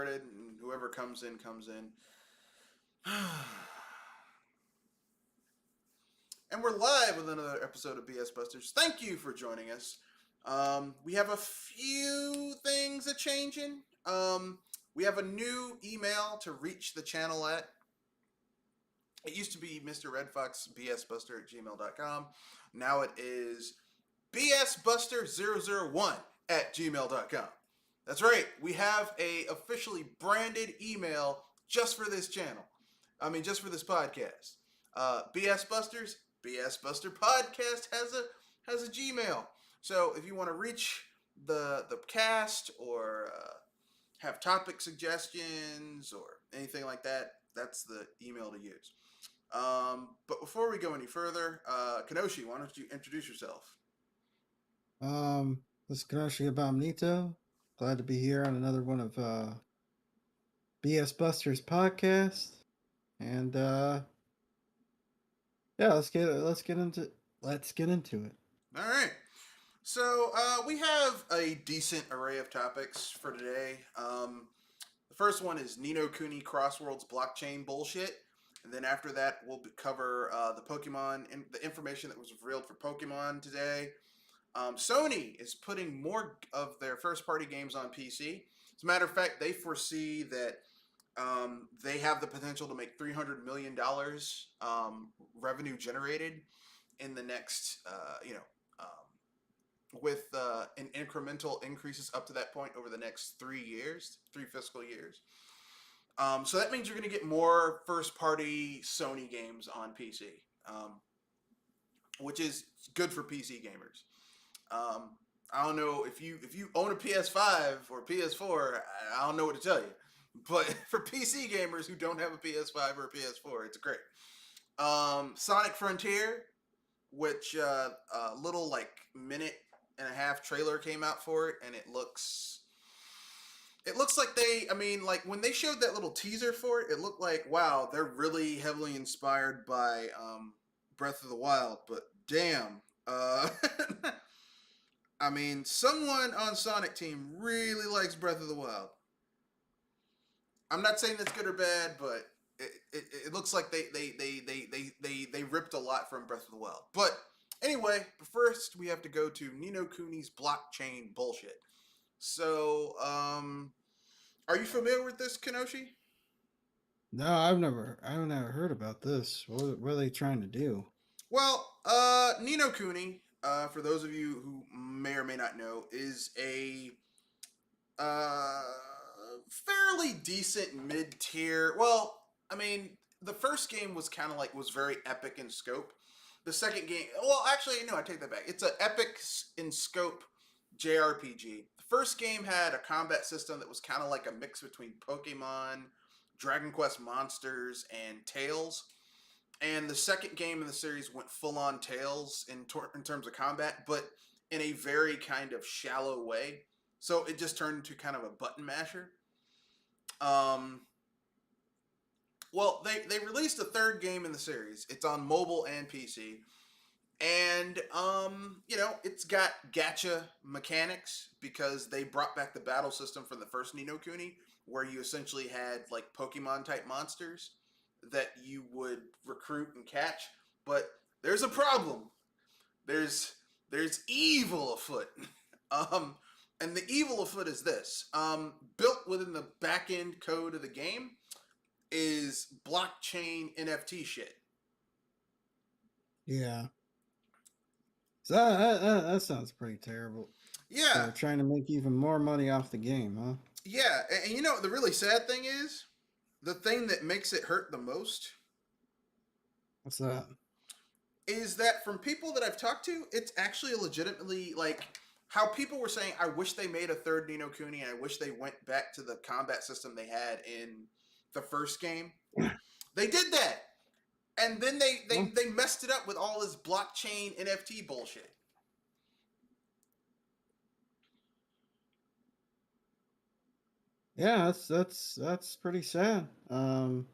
started, and whoever comes in, comes in. And we're live with another episode of BS Busters. Thank you for joining us. We have a few things a changing. We have a new email to reach the channel at. It used to be mrredfoxbsbuster at gmail.com. Now it is bsbuster001 at gmail.com. That's right. We have a officially branded email just for this channel. Just for this podcast. BS Busters, BS Buster Podcast has a Gmail. So if you want to reach the cast or have topic suggestions or anything like that, that's the email to use. But before we go any further, Kenoshi, why don't you introduce yourself? This is Kenoshi Abominito. Glad to be here on another one of BS Busters podcast. And yeah, let's get into it. All right. So we have a decent array of topics for today. The first one is Ni no Kuni Crossworld's blockchain bullshit. And then after that, we'll cover the Pokemon and the information that was revealed for Pokemon today. Sony is putting more of their first-party games on PC. As a matter of fact, they foresee that they have the potential to make $300 million revenue generated in the next, with an incremental increases up to that point over the next 3 fiscal years. So that means you're going to get more first-party Sony games on PC, which is good for PC gamers. I don't know if you own a PS5 or PS4, I don't know what to tell you. But for PC gamers who don't have a PS5 or a PS4, it's great. Sonic Frontier, which a little like minute and a half trailer came out for it, and it looks like like when they showed that little teaser for it, it looked like, wow, they're really heavily inspired by Breath of the Wild, but damn. Someone on Sonic Team really likes Breath of the Wild. I'm not saying that's good or bad, but it looks like they ripped a lot from Breath of the Wild. But anyway, first we have to go to Ni no Kuni's blockchain bullshit. So, are you familiar with this, Kenoshi? No, I've never heard about this. What are they trying to do? Well, Ni no Kuni, for those of you who may or may not know, is a fairly decent mid-tier. Well, the first game was was very epic in scope. The second game, well, actually, no, I take that back. It's an epic in scope JRPG. The first game had a combat system that was kind of like a mix between Pokemon, Dragon Quest Monsters, and Tales. And the second game in the series went full-on Tales in terms of combat, but in a very kind of shallow way. So it just turned into kind of a button masher. Well, they released a third game in the series. It's on mobile and PC. And, it's got gacha mechanics because they brought back the battle system from the first Ni no Kuni, where you essentially had, like, Pokemon-type monsters that you would recruit and catch. But there's a problem. There's evil afoot. And the evil afoot is this. Built within the back-end code of the game is blockchain NFT shit. Yeah. So that sounds pretty terrible. Yeah. So they're trying to make even more money off the game, huh? Yeah, and you know what the really sad thing is? The thing that makes it hurt the most? What's that? Is that from people that I've talked to, it's actually legitimately like how people were saying, I wish they made a third Ni no Kuni, and I wish they went back to the combat system they had in the first game. They did that. And then they messed it up with all this blockchain NFT bullshit. Yeah, that's pretty sad. So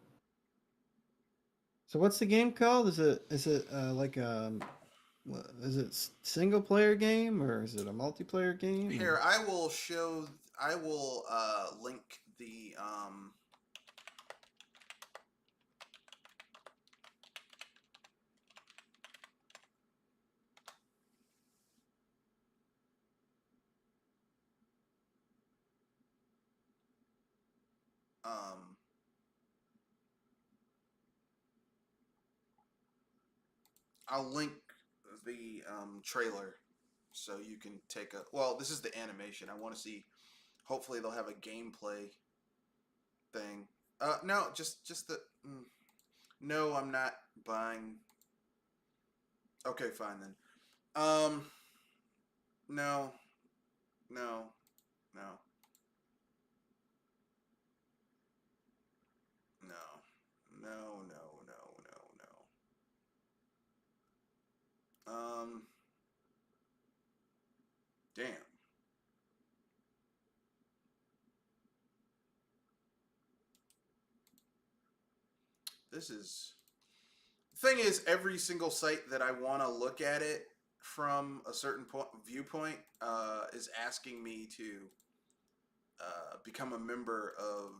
what's the game called? Is it like is it single player game or is it a multiplayer game? Here, I will link the um, I'll link the trailer so you can take a. Well, this is the animation. I want to see. Hopefully, they'll have a gameplay thing. No, just the. No, I'm not buying. Okay, fine then. No, no, no, no, no, no, no, no. Damn. This is. Thing is, every single site that I want to look at it from a certain viewpoint is asking me to become a member of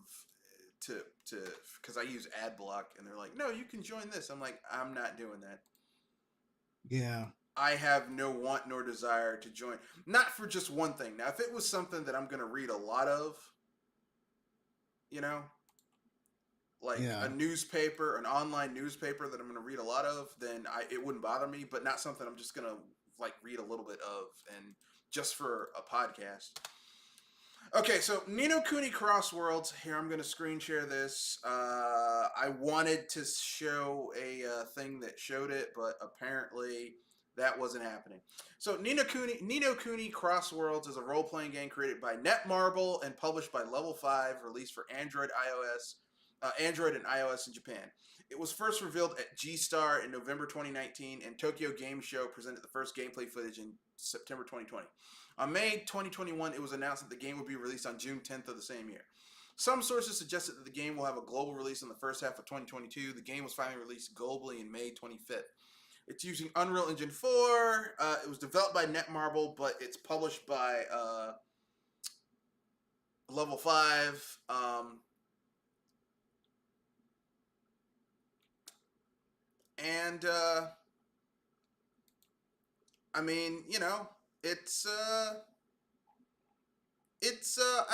to because I use ad block and they're like, no, you can join this. I'm like, I'm not doing that. Yeah. I have no want nor desire to join. Not for just one thing. Now, if it was something that I'm going to read a lot of, you know, like Yeah. a newspaper, an online newspaper that I'm going to read a lot of, then it wouldn't bother me. But not something I'm just going to like read a little bit of, and just for a podcast. Okay, so Ni no Kuni Crossworlds. Here, I'm going to screen share this. I wanted to show a thing that showed it, but apparently that wasn't happening. So Ni no Kuni Crossworlds is a role-playing game created by Netmarble and published by Level 5, released for Android and iOS in Japan. It was first revealed at G-Star in November 2019, and Tokyo Game Show presented the first gameplay footage in September 2020. On May 2021, it was announced that the game would be released on June 10th of the same year. Some sources suggested that the game will have a global release in the first half of 2022. The game was finally released globally in May 25th. It's using Unreal Engine 4. It was developed by Netmarble, but it's published by Level 5. And I mean, you know, it's I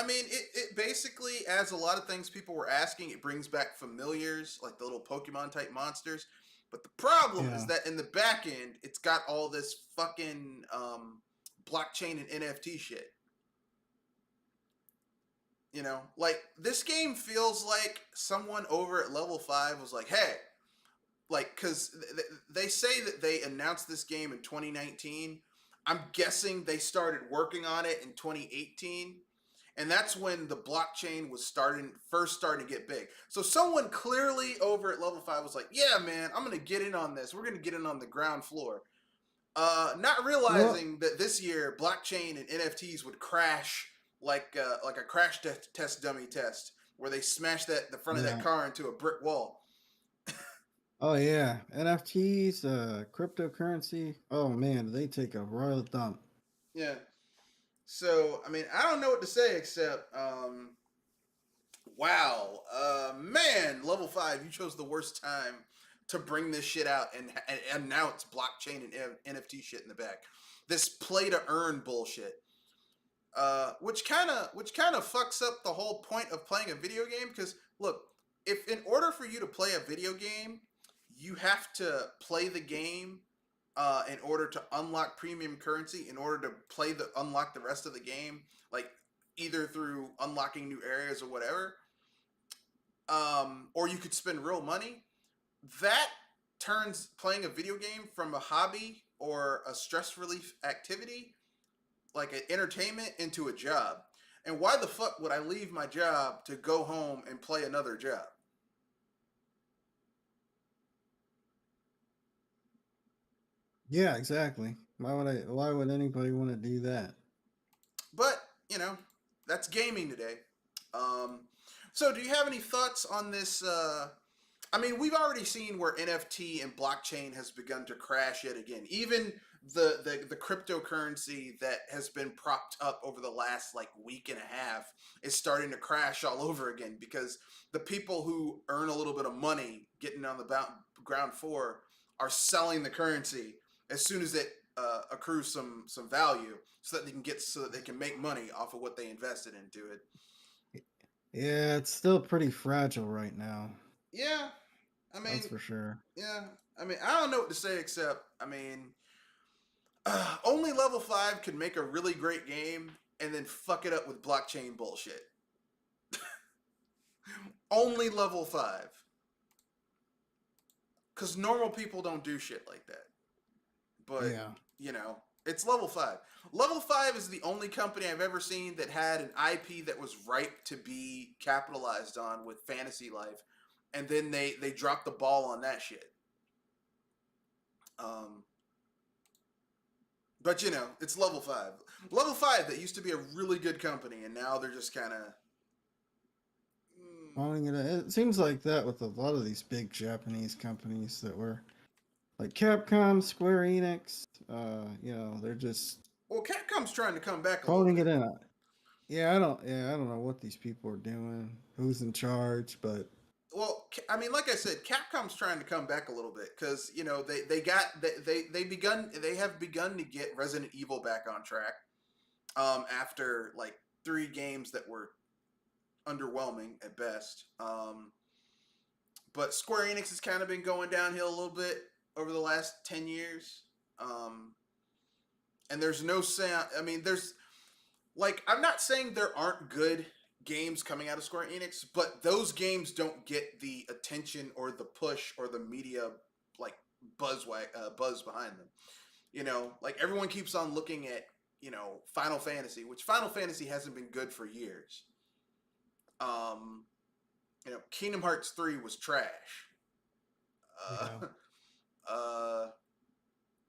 mean, it basically, as a lot of things people were asking, it brings back familiars, like the little Pokemon type monsters. But the problem is that in the back end, it's got all this fucking blockchain and NFT shit. You know, like this game feels like someone over at Level 5 was like, hey, like, because they say that they announced this game in 2019. I'm guessing they started working on it in 2018. And that's when the blockchain was first starting to get big. So someone clearly over at Level 5 was like, yeah, man, I'm going to get in on this. We're going to get in on the ground floor. Not realizing that this year blockchain and NFTs would crash like a crash test dummy test where they smash the front of that car into a brick wall. Oh yeah, NFTs, cryptocurrency. Oh man, they take a royal dump. Yeah. So I mean, I don't know what to say except, wow, man, Level 5, you chose the worst time to bring this shit out and announce blockchain and NFT shit in the back. This play to earn bullshit. Which kind of fucks up the whole point of playing a video game. Because look, if in order for you to play a video game, you have to play the game in order to unlock premium currency, in order to unlock the rest of the game, like either through unlocking new areas or whatever, or you could spend real money. That turns playing a video game from a hobby or a stress relief activity, like an entertainment, into a job. And why the fuck would I leave my job to go home and play another job? Yeah, exactly. Why would anybody want to do that? But, you know, that's gaming today. So do you have any thoughts on this? I mean, we've already seen where NFT and blockchain has begun to crash yet again. Even the cryptocurrency that has been propped up over the last like week and a half is starting to crash all over again because the people who earn a little bit of money getting on the ground floor are selling the currency as soon as it accrues some value so that they can make money off of what they invested into it. Yeah, it's still pretty fragile right now. Yeah, I That's mean, for sure. yeah, I mean, I don't know what to say except, I mean, only level 5 could make a really great game and then fuck it up with blockchain bullshit. Only level 5. Because normal people don't do shit like that. But, Yeah. you know, it's level 5. Level 5 is the only company I've ever seen that had an IP that was ripe to be capitalized on with Fantasy Life. And then they dropped the ball on that shit. But you know, it's level 5. Level 5 that used to be a really good company, and now they're just kind of. It seems like that with a lot of these big Japanese companies that were like Capcom, Square Enix. They're just Well, Capcom's trying to come back a little phoning bit. it in. I don't know what these people are doing, who's in charge, but Well, I mean, like I said, Capcom's trying to come back a little bit because you know they have begun to get Resident Evil back on track. After like 3 games that were underwhelming at best. But Square Enix has kind of been going downhill a little bit over the last 10 years. And there's no sound. I mean, there's like I'm not saying there aren't good games coming out of Square Enix, but those games don't get the attention or the push or the media like buzz behind them. You know, like everyone keeps on looking at Final Fantasy, which Final Fantasy hasn't been good for years. Um, Kingdom Hearts 3 was trash. yeah, Uh, uh,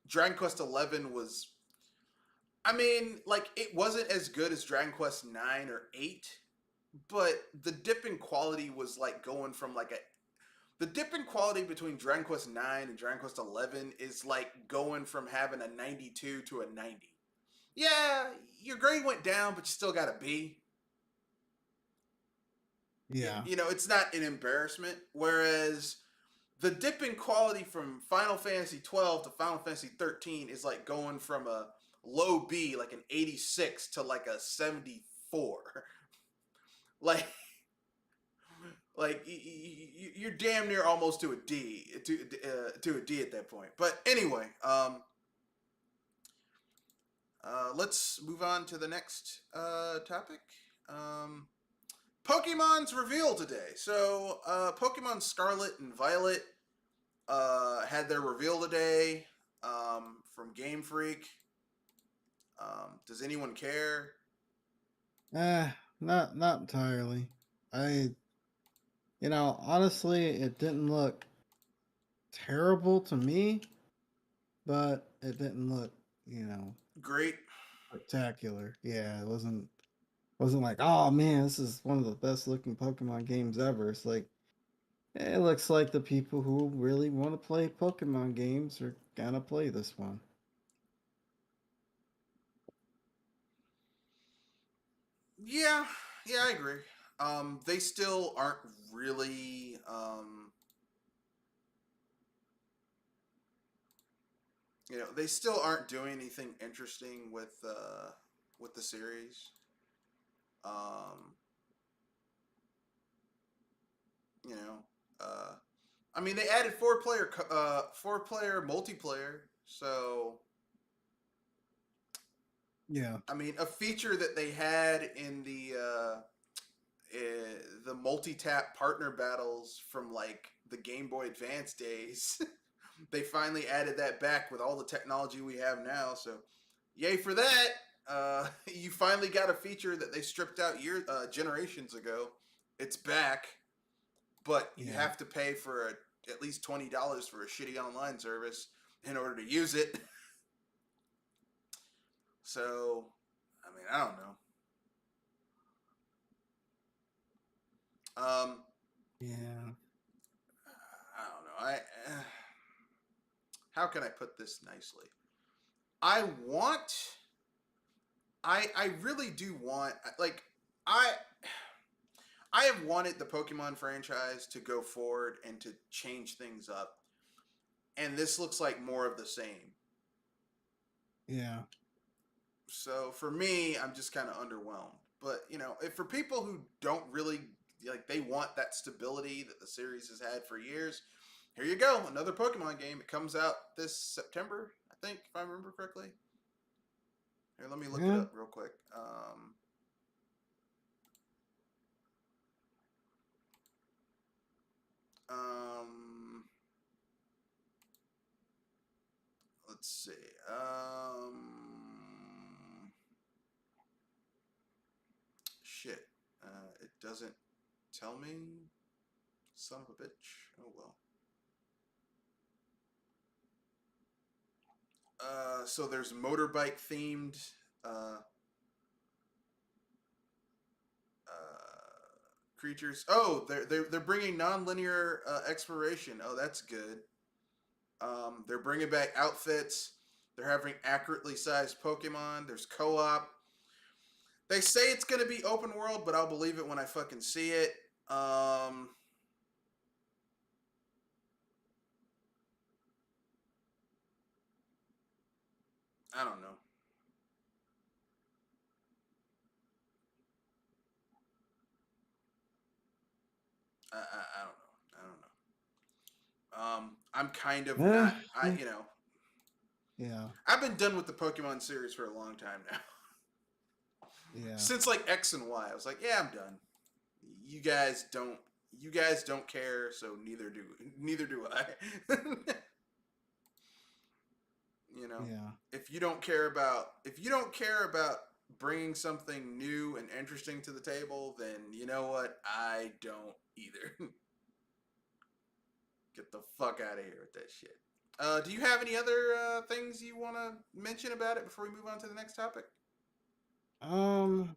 Dragon Quest 11 was. I mean, like it wasn't as good as Dragon Quest 9 or 8, but the dip in quality was like going from like a the dip in quality between Dragon Quest 9 and Dragon Quest 11 is like going from having a 92 to a 90. Yeah, your grade went down, but you still got a B. yeah, It's not an embarrassment. Whereas the dip in quality from Final Fantasy 12 to Final Fantasy 13 is like going from a low B, like an 86, to like a 74. like you're damn near almost to a D to a D at that point. But anyway, let's move on to the next topic. Pokemon's reveal today. So Pokemon Scarlet and Violet had their reveal today from Game Freak. Does anyone care? not entirely. I, honestly, it didn't look terrible to me, but it didn't look, Great. spectacular. Yeah, it wasn't like, oh man, this is one of the best looking Pokemon games ever. It's like it looks like the people who really want to play Pokemon games are gonna play this one. Yeah, yeah, I agree. They still aren't really. They still aren't doing anything interesting with the series. Um, you know, uh, I mean, they added four player multiplayer. So, Yeah, I mean, a feature that they had in the multi tap partner battles from like the Game Boy Advance days. They finally added that back with all the technology we have now. So, yay for that! You finally got a feature that they stripped out generations ago. It's back, but you yeah, have to pay for at least $20 for a shitty online service in order to use it. So, I mean, I don't know. Um, yeah. I don't know. How can I put this nicely? I want. I really do want like I I have wanted the Pokemon franchise to go forward and to change things up, and this looks like more of the same. Yeah. So for me, I'm just kind of underwhelmed. But if for people who don't really like, they want that stability that the series has had for years. Here you go, another Pokemon game. It comes out this September, I think, if I remember correctly. Here, let me look it Yeah. up real quick. Um, let's see. Shit. It doesn't tell me. Son of a bitch. Oh well. So there's motorbike themed uh, creatures. Oh, they're bringing non-linear exploration. Oh, that's good. They're bringing back outfits. They're having accurately sized Pokemon. There's co-op. They say it's gonna be open world, but I'll believe it when I fucking see it. I don't know. I don't know. I don't know. I'm kind of Yeah. not. Yeah. I've been done with the Pokemon series for a long time now. Yeah. Since like X and Y, I was like, yeah, I'm done. You guys don't. You guys don't care, so neither do I. you know, Yeah. if you don't care about bringing something new and interesting to the table, then you know what? I don't either. Get the fuck out of here with that shit. Do you have any other things you want to mention about it before we move on to the next topic? Um.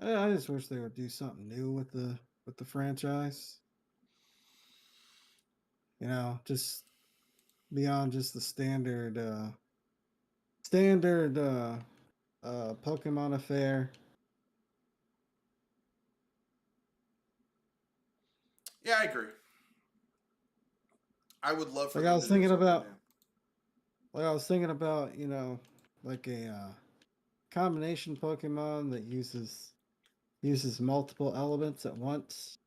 I just wish they would do something new with the franchise. Just beyond just the standard Pokemon affair. Yeah, I agree. I would love for Like I them was to do thinking something about, new. like I was thinking about, like a combination Pokemon that uses multiple elements at once,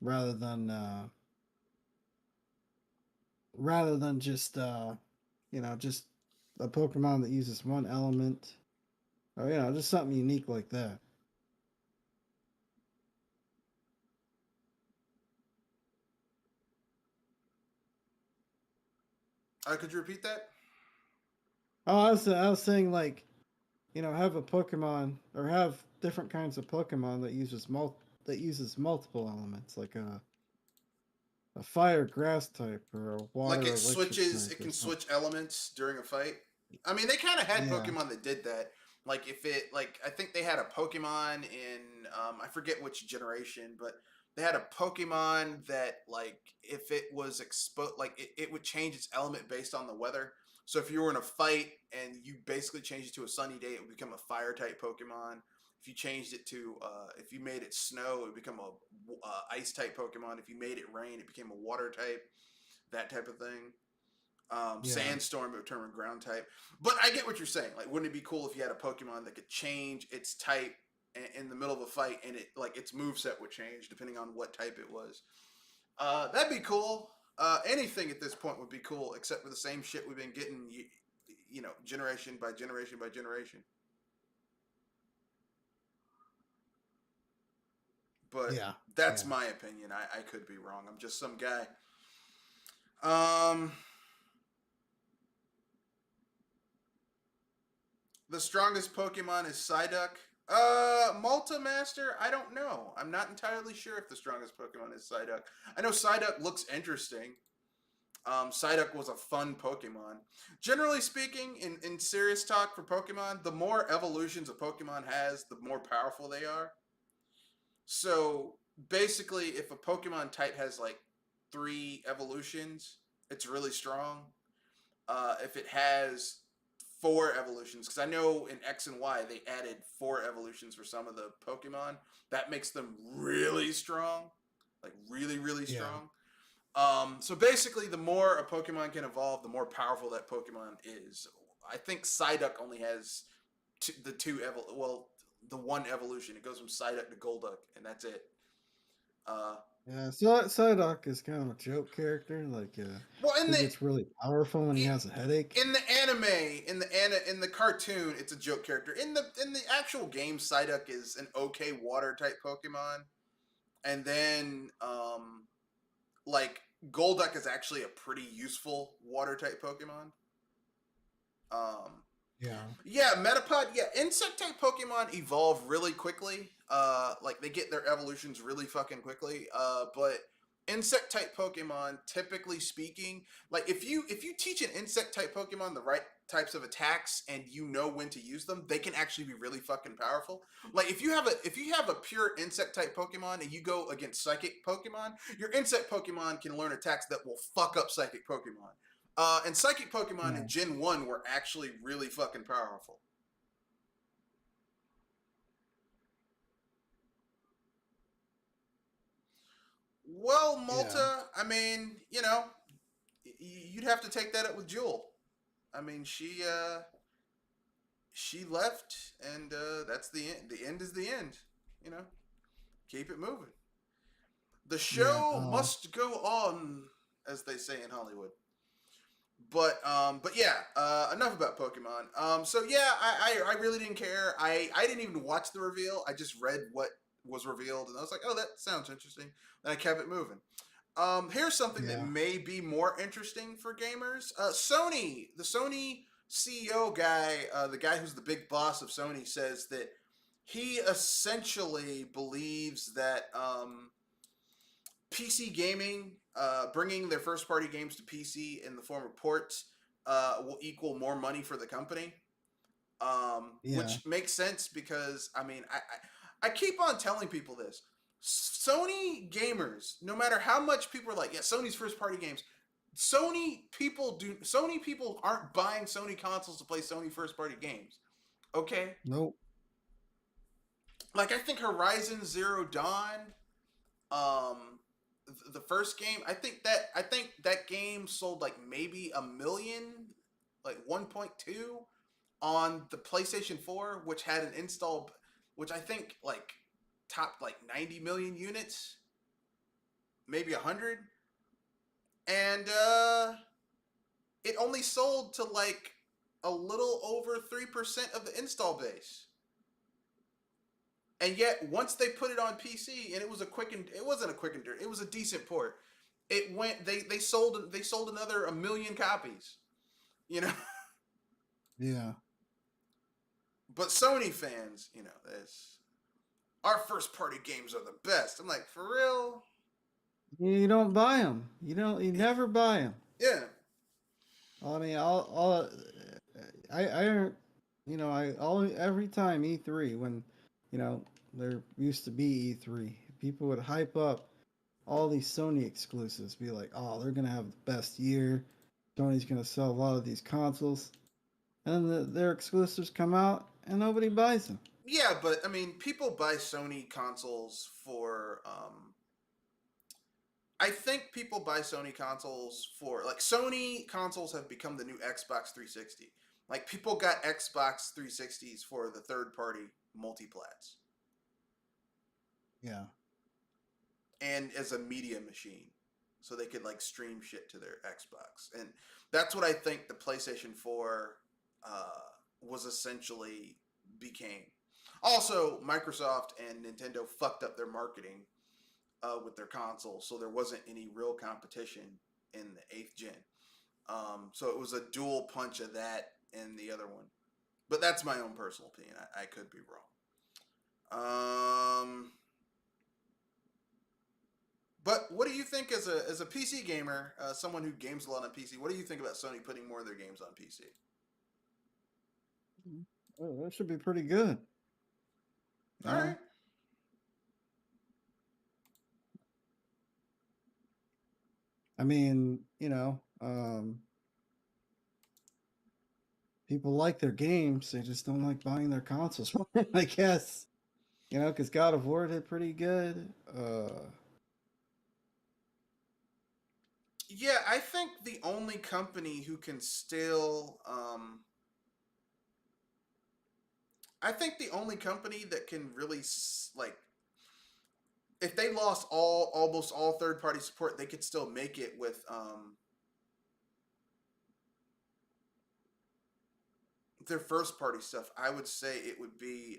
rather than uh, rather than just a Pokemon that uses one element, or just something unique like that. Could you repeat that? Oh, I was saying, like, have a Pokemon, or have different kinds of Pokemon that uses multiple elements, like a fire grass type, or a Like water it electric switches, type, it or can something. switch elements during a fight. I mean, they kind of had Yeah. Pokemon that did that. Like if it, like I think they had a Pokemon in, I forget which generation, but they had a Pokemon that, like, if it was exposed, like it would change its element based on the weather. So if you were in a fight and you basically changed it to a sunny day, it would become a fire type Pokemon. If you changed it to, if you made it snow, it would become a ice type Pokemon. If you made it rain, it became a water type, that type of thing. Yeah. Sandstorm, it would turn ground type. But I get what you're saying. Like, wouldn't it be cool if you had a Pokemon that could change its type in the middle of a fight, and it, like, its move set would change depending on what type it was? That'd be cool. Anything at this point would be cool, except for the same shit we've been getting, generation by generation by generation. But Yeah. that's Yeah. my opinion. I could be wrong. I'm just some guy. Um, The strongest Pokemon is Psyduck. Multimaster, I don't know. I'm not entirely sure if the strongest Pokemon is Psyduck. I know Psyduck looks interesting. Psyduck was a fun Pokemon. Generally speaking, in serious talk for Pokemon, the more evolutions a Pokemon has, the more powerful they are. So basically, if a Pokemon type has like 3 evolutions, it's really strong. if it has 4 evolutions, because I know in X and Y they added 4 evolutions for some of the Pokemon. That makes them really strong, like really, really Yeah. strong. So basically, the more a Pokemon can evolve, the more powerful that Pokemon is. I think Psyduck only has the one evolution. It goes from Psyduck to Golduck, and that's it. Uh, Yeah, so Psyduck is kind of a joke character. Like, well, he gets really powerful when he has a headache. in the anime, in the cartoon, it's a joke character. In the actual game, Psyduck is an okay water type Pokemon, and then like Golduck is actually a pretty useful water type Pokemon. Um, Yeah. yeah, Metapod. Yeah, insect type Pokemon evolve really quickly. Like they get their evolutions really fucking quickly. But insect type Pokemon, typically speaking, like if you teach an insect type Pokemon the right types of attacks and you know when to use them, they can actually be really fucking powerful. Like if you have a pure insect type Pokemon and you go against psychic Pokemon, your insect Pokemon can learn attacks that will fuck up psychic Pokemon. And psychic Pokemon Yeah. in Gen 1 were actually really fucking powerful. Well, Yeah. Malta, I mean, you'd have to take that up with Jewel. I mean, she left, and that's the end. The end is the end. You know, keep it moving. The Yeah. show must go on, as they say in Hollywood. But yeah, enough about Pokemon. So yeah, I really didn't care. I didn't even watch the reveal. I just read what was revealed, and I was like, oh, that sounds interesting. And I kept it moving. Here's something that Yeah. may be more interesting for gamers. The Sony CEO guy, the guy who's the big boss of Sony, says that he essentially believes that PC gaming, bringing their first party games to PC in the form of ports, will equal more money for the company. Yeah. Which makes sense because I mean I keep on telling people this. Sony gamers, no matter how much people are like, yeah, Sony's first party games. Sony people aren't buying Sony consoles to play Sony first party games. Okay? Nope. Like I think Horizon Zero Dawn, the first game, I think that game sold like maybe a million, like 1.2 on the PlayStation 4, which had an install, which I think like topped like 90 million units, maybe 100. And it only sold to like a little over 3% of the install base. And yet, once they put it on PC, and it wasn't a quick and dirty, it was a decent port. It went, they sold another a million copies, you know. Yeah. But Sony fans, this our first party games are the best. I'm like, for real? You don't buy them. You don't. You never buy them. Yeah. I mean, I don't. Every time E3 when, there used to be E3, people would hype up all these Sony exclusives, be like, oh, they're gonna have the best year. Sony's gonna sell a lot of these consoles, and then their exclusives come out and nobody buys them. Yeah, but I mean, people buy Sony consoles for. I think people buy Sony consoles for like Sony consoles have become the new Xbox 360. Like people got Xbox 360s for the third party multiplats Yeah. and as a media machine, so they could like stream shit to their Xbox, and that's what I think the PlayStation 4 was essentially became. Also, Microsoft and Nintendo fucked up their marketing with their consoles, so there wasn't any real competition in the eighth gen. So it was a dual punch of that and the other one. But that's my own personal opinion. I could be wrong. But what do you think as a PC gamer, someone who games a lot on PC? What do you think about Sony putting more of their games on PC? Oh, that should be pretty good. All right. I mean, people like their games, they just don't like buying their consoles. I guess because God of War did pretty good. Yeah, I think the only company who can still, I think the only company that can really like, if they lost almost all third party support, they could still make it with their first party stuff. I would say it would be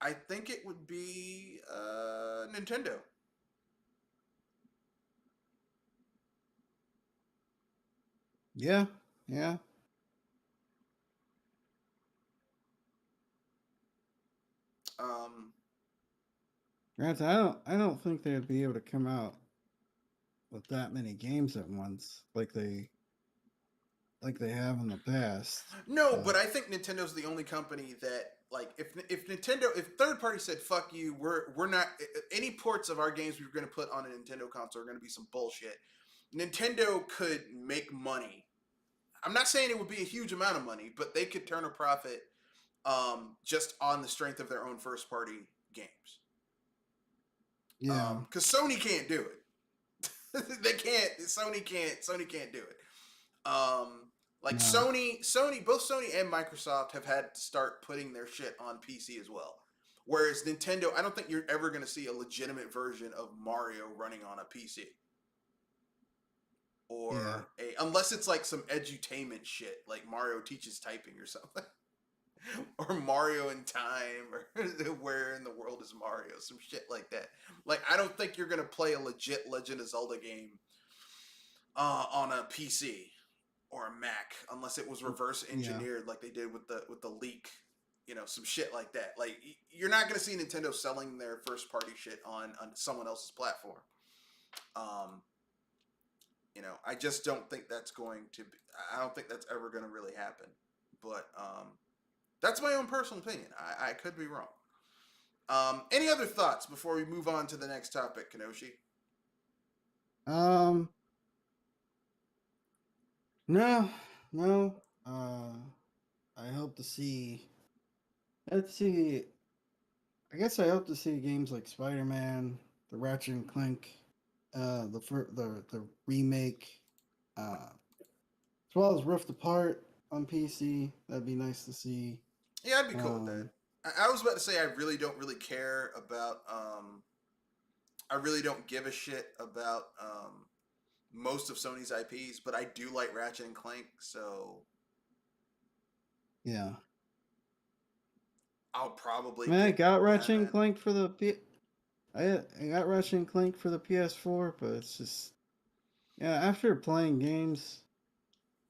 I think it would be Nintendo. Yeah, yeah. Um, Granted, I don't think they'd be able to come out with that many games at once, like they have in the past. no, but But I think Nintendo's the only company that like if Nintendo if third party said fuck you, we're not any ports of our games we were going to put on a Nintendo console are going to be some bullshit. Nintendo could make money. I'm not saying it would be a huge amount of money, but they could turn a profit just on the strength of their own first party games. yeah, Because Sony can't do it. They can't. Sony can't. Sony can't do it. Like no, Both Sony and Microsoft have had to start putting their shit on PC as well. Whereas Nintendo, I don't think you're ever going to see a legitimate version of Mario running on a PC, yeah, or a unless it's like some edutainment shit, like Mario teaches typing or something, or Mario in Time, or Where in the World is Mario, some shit like that. Like I don't think you're going to play a legit Legend of Zelda game on a PC or a Mac unless it was reverse yeah, engineered like they did with the leak, some shit like that. Like you're not going to see Nintendo selling their first party shit on someone else's platform. Um, I just don't think that's going to be. I don't think that's ever going to really happen. But that's my own personal opinion. I could be wrong. Any other thoughts before we move on to the next topic, Kenoshi? um, no, no. I hope to see. Let's see. I guess I hope to see games like Spider Man, the Ratchet and Clank, the remake, as well as Rift Apart on PC. That'd be nice to see. Yeah, I'd be cool with that. Um, I was about to say I really don't really care about. I really don't give a shit about most of Sony's IPs, but I do like Ratchet and Clank, so yeah. I'll probably Man, I get got behind Ratchet and that. Clank for the I got Ratchet and Clank for the PS4, but it's just after playing games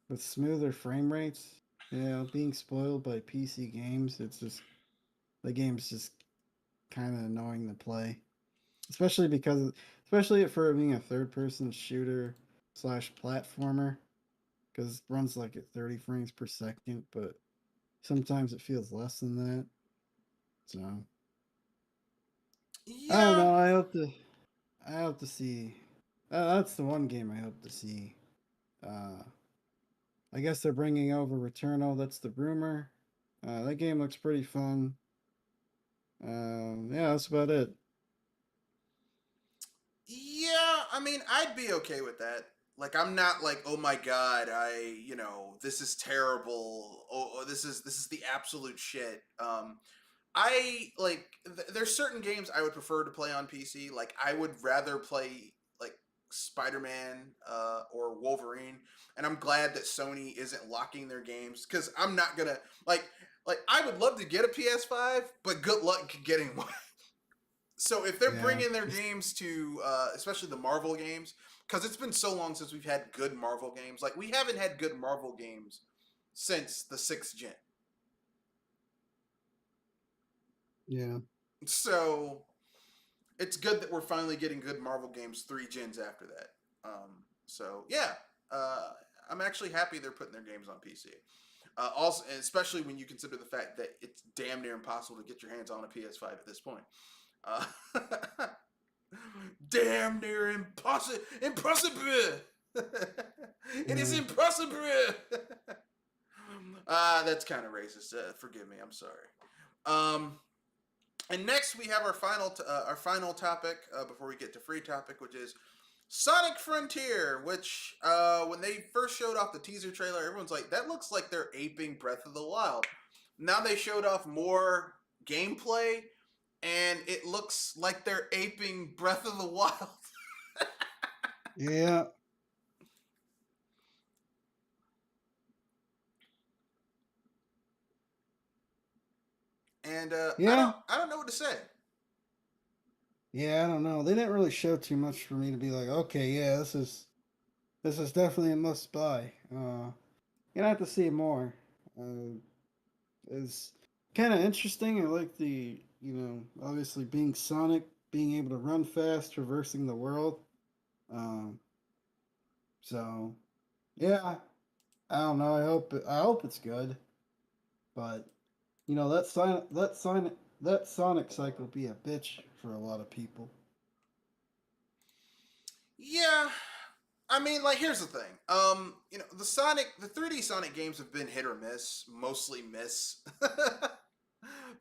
with smoother frame rates, being spoiled by PC games, it's just the game's just kind of annoying to play, especially especially for being a third person shooter slash platformer, because it runs like at 30 frames per second, but sometimes it feels less than that. So I don't Yeah, know. I hope to see. That's the one game I hope to see. Uh, I guess they're bringing over Returnal. That's the rumor. That game looks pretty fun. Yeah, that's about it. yeah. I mean, I'd be okay with that. Like, I'm not like, oh my god, this is terrible. Oh, this is the absolute shit. I like. There's certain games I would prefer to play on PC. Like, I would rather play like Spider-Man or Wolverine, and I'm glad that Sony isn't locking their games because I'm not gonna like. Like, I would love to get a PS5, but good luck getting one. So if they're Yeah, bringing their games to, especially the Marvel games, because it's been so long since we've had good Marvel games. Like we haven't had good Marvel games since the sixth gen. yeah, So it's good that we're finally getting good Marvel games 3 gens after that. So yeah, uh, I'm actually happy they're putting their games on PC. Also, especially when you consider the fact that it's damn near impossible to get your hands on a PS5 at this point. Uh, Damn near impossible. Impossible. It is Yeah. impossible. That's kind of racist. Forgive me. I'm sorry. Um, and next we have our final topic before we get to free topic, which is Sonic Frontier. Which when they first showed off the teaser trailer, everyone's like, "That looks like they're aping Breath of the Wild." Now they showed off more gameplay, and it looks like they're aping Breath of the Wild. Yeah. And Yeah. I don't know what to say. Yeah, I don't know. They didn't really show too much for me to be like, okay, yeah, this is definitely a must buy. Gonna have to see more. Uh, it's kind of interesting. I like obviously being Sonic, being able to run fast, traversing the world. Um, so yeah, I don't know. I hope it's good, but that Sonic cycle be a bitch for a lot of people. Yeah, I mean, like, here's the thing. The 3D Sonic games have been hit or miss, mostly miss.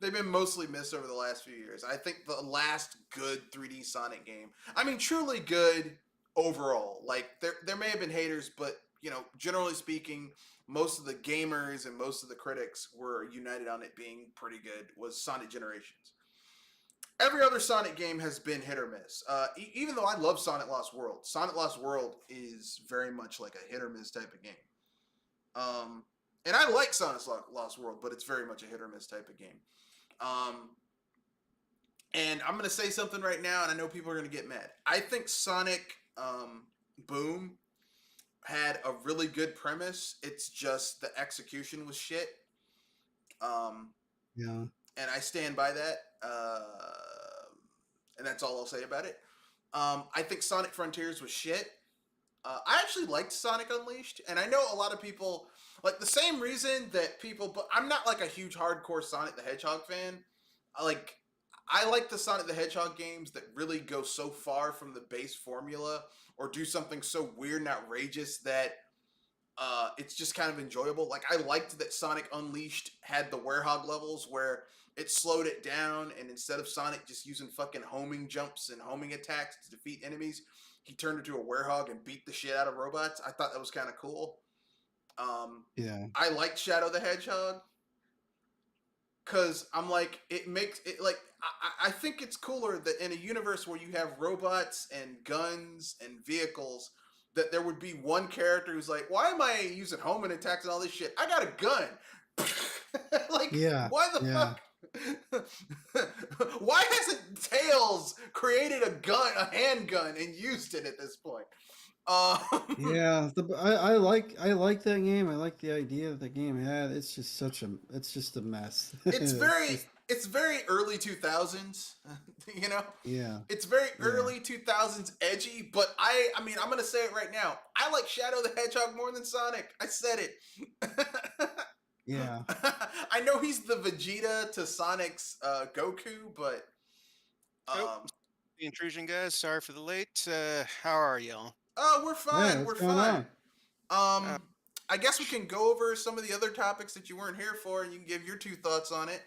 They've been mostly miss over the last few years. I think the last good 3D Sonic game, I mean, truly good overall. Like, there may have been haters, but generally speaking, most of the gamers and most of the critics were united on it being pretty good. Was Sonic Generations. Every other Sonic game has been hit or miss. Even though I love Sonic Lost World is very much like a hit or miss type of game. Um, and I like Sonic Lost World, but it's very much a hit or miss type of game. Um, and I'm gonna say something right now, and I know people are gonna get mad. I think Sonic Boom had a really good premise. It's just the execution was shit. Um, Yeah. and I stand by that. And that's all I'll say about it. I think Sonic Frontiers was shit. I actually liked Sonic Unleashed, and I know a lot of people like the same reason that people. But I'm not like a huge hardcore Sonic the Hedgehog fan. Like I like the Sonic the Hedgehog games that really go so far from the base formula or do something so weird and outrageous that it's just kind of enjoyable. Like I liked that Sonic Unleashed had the Werehog levels where it slowed it down, and instead of Sonic just using fucking homing jumps and homing attacks to defeat enemies, he turned into a Werehog and beat the shit out of robots. I thought that was kind of cool. Yeah. I liked Shadow the Hedgehog because I'm like it makes it like I think it's cooler that in a universe where you have robots and guns and vehicles that there would be one character who's like, why am I using homing attacks and all this shit? I got a gun. Like, Yeah. why the Yeah. fuck? Why hasn't Tails created a gun, a handgun, and used it at this point? Um, Yeah, I like that game. I like the idea that the game had. It's just a mess. it's It's very just it's very early 2000s, you know. yeah, It's very yeah, early 2000s edgy, but I mean, I'm going to say it right now. I like Shadow the Hedgehog more than Sonic. I said it. yeah. I know he's the Vegeta to Sonic's Goku, but Oh, um the intrusion, guys. Sorry for the late. How are y'all? oh, we're Hey, fine. what's We're going fine. on? Uh, I guess we can go over some of the other topics that you weren't here for, and you can give your two thoughts on it.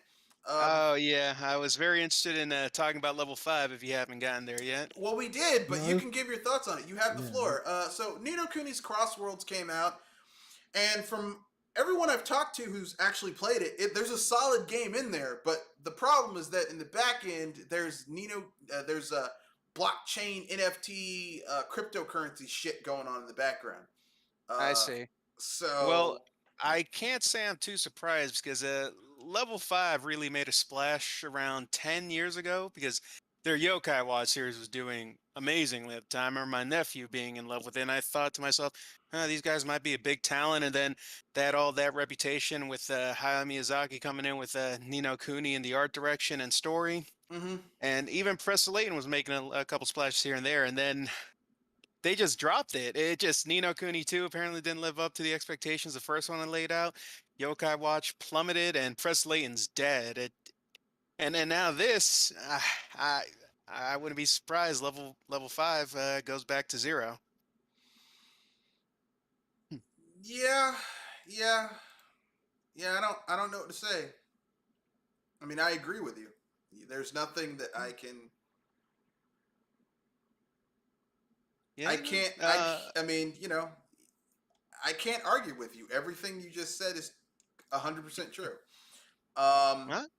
oh, yeah. I was very interested in talking about level 5 if you haven't gotten there yet. Well, we did, but you No, can give your thoughts on it. You have the yeah, floor. So Nino Kuni's Crossworlds came out, and from everyone I've talked to who's actually played there's a solid game in there. But the problem is that in the back end, there's a blockchain NFT cryptocurrency shit going on in the background. I Uh, see. Well, so I can't say I'm too surprised because level 5 really made a splash around 10 years ago because their Yokai Watch series was doing amazingly at the time. I remember my nephew being in love with it, and I thought to myself, these guys might be a big talent. And then all that reputation with Hayao Miyazaki coming in with Nino Kuni in the art direction and story. mhm. And even Professor Layton was making a couple splashes here and there. And then they just dropped it. It just Nino Kuni 2 apparently didn't live up to the expectations the first one I laid out. Yokai Watch plummeted and Press Layton's dead. And then now this, I wouldn't be surprised. Level 5 goes back to 0. Hmm. Yeah, yeah, yeah. I don't know what to say. I mean, I agree with you. There's nothing that I can. I Yeah. can't. I mean, I can't argue with you. Everything you just said is 100% true. Um, What?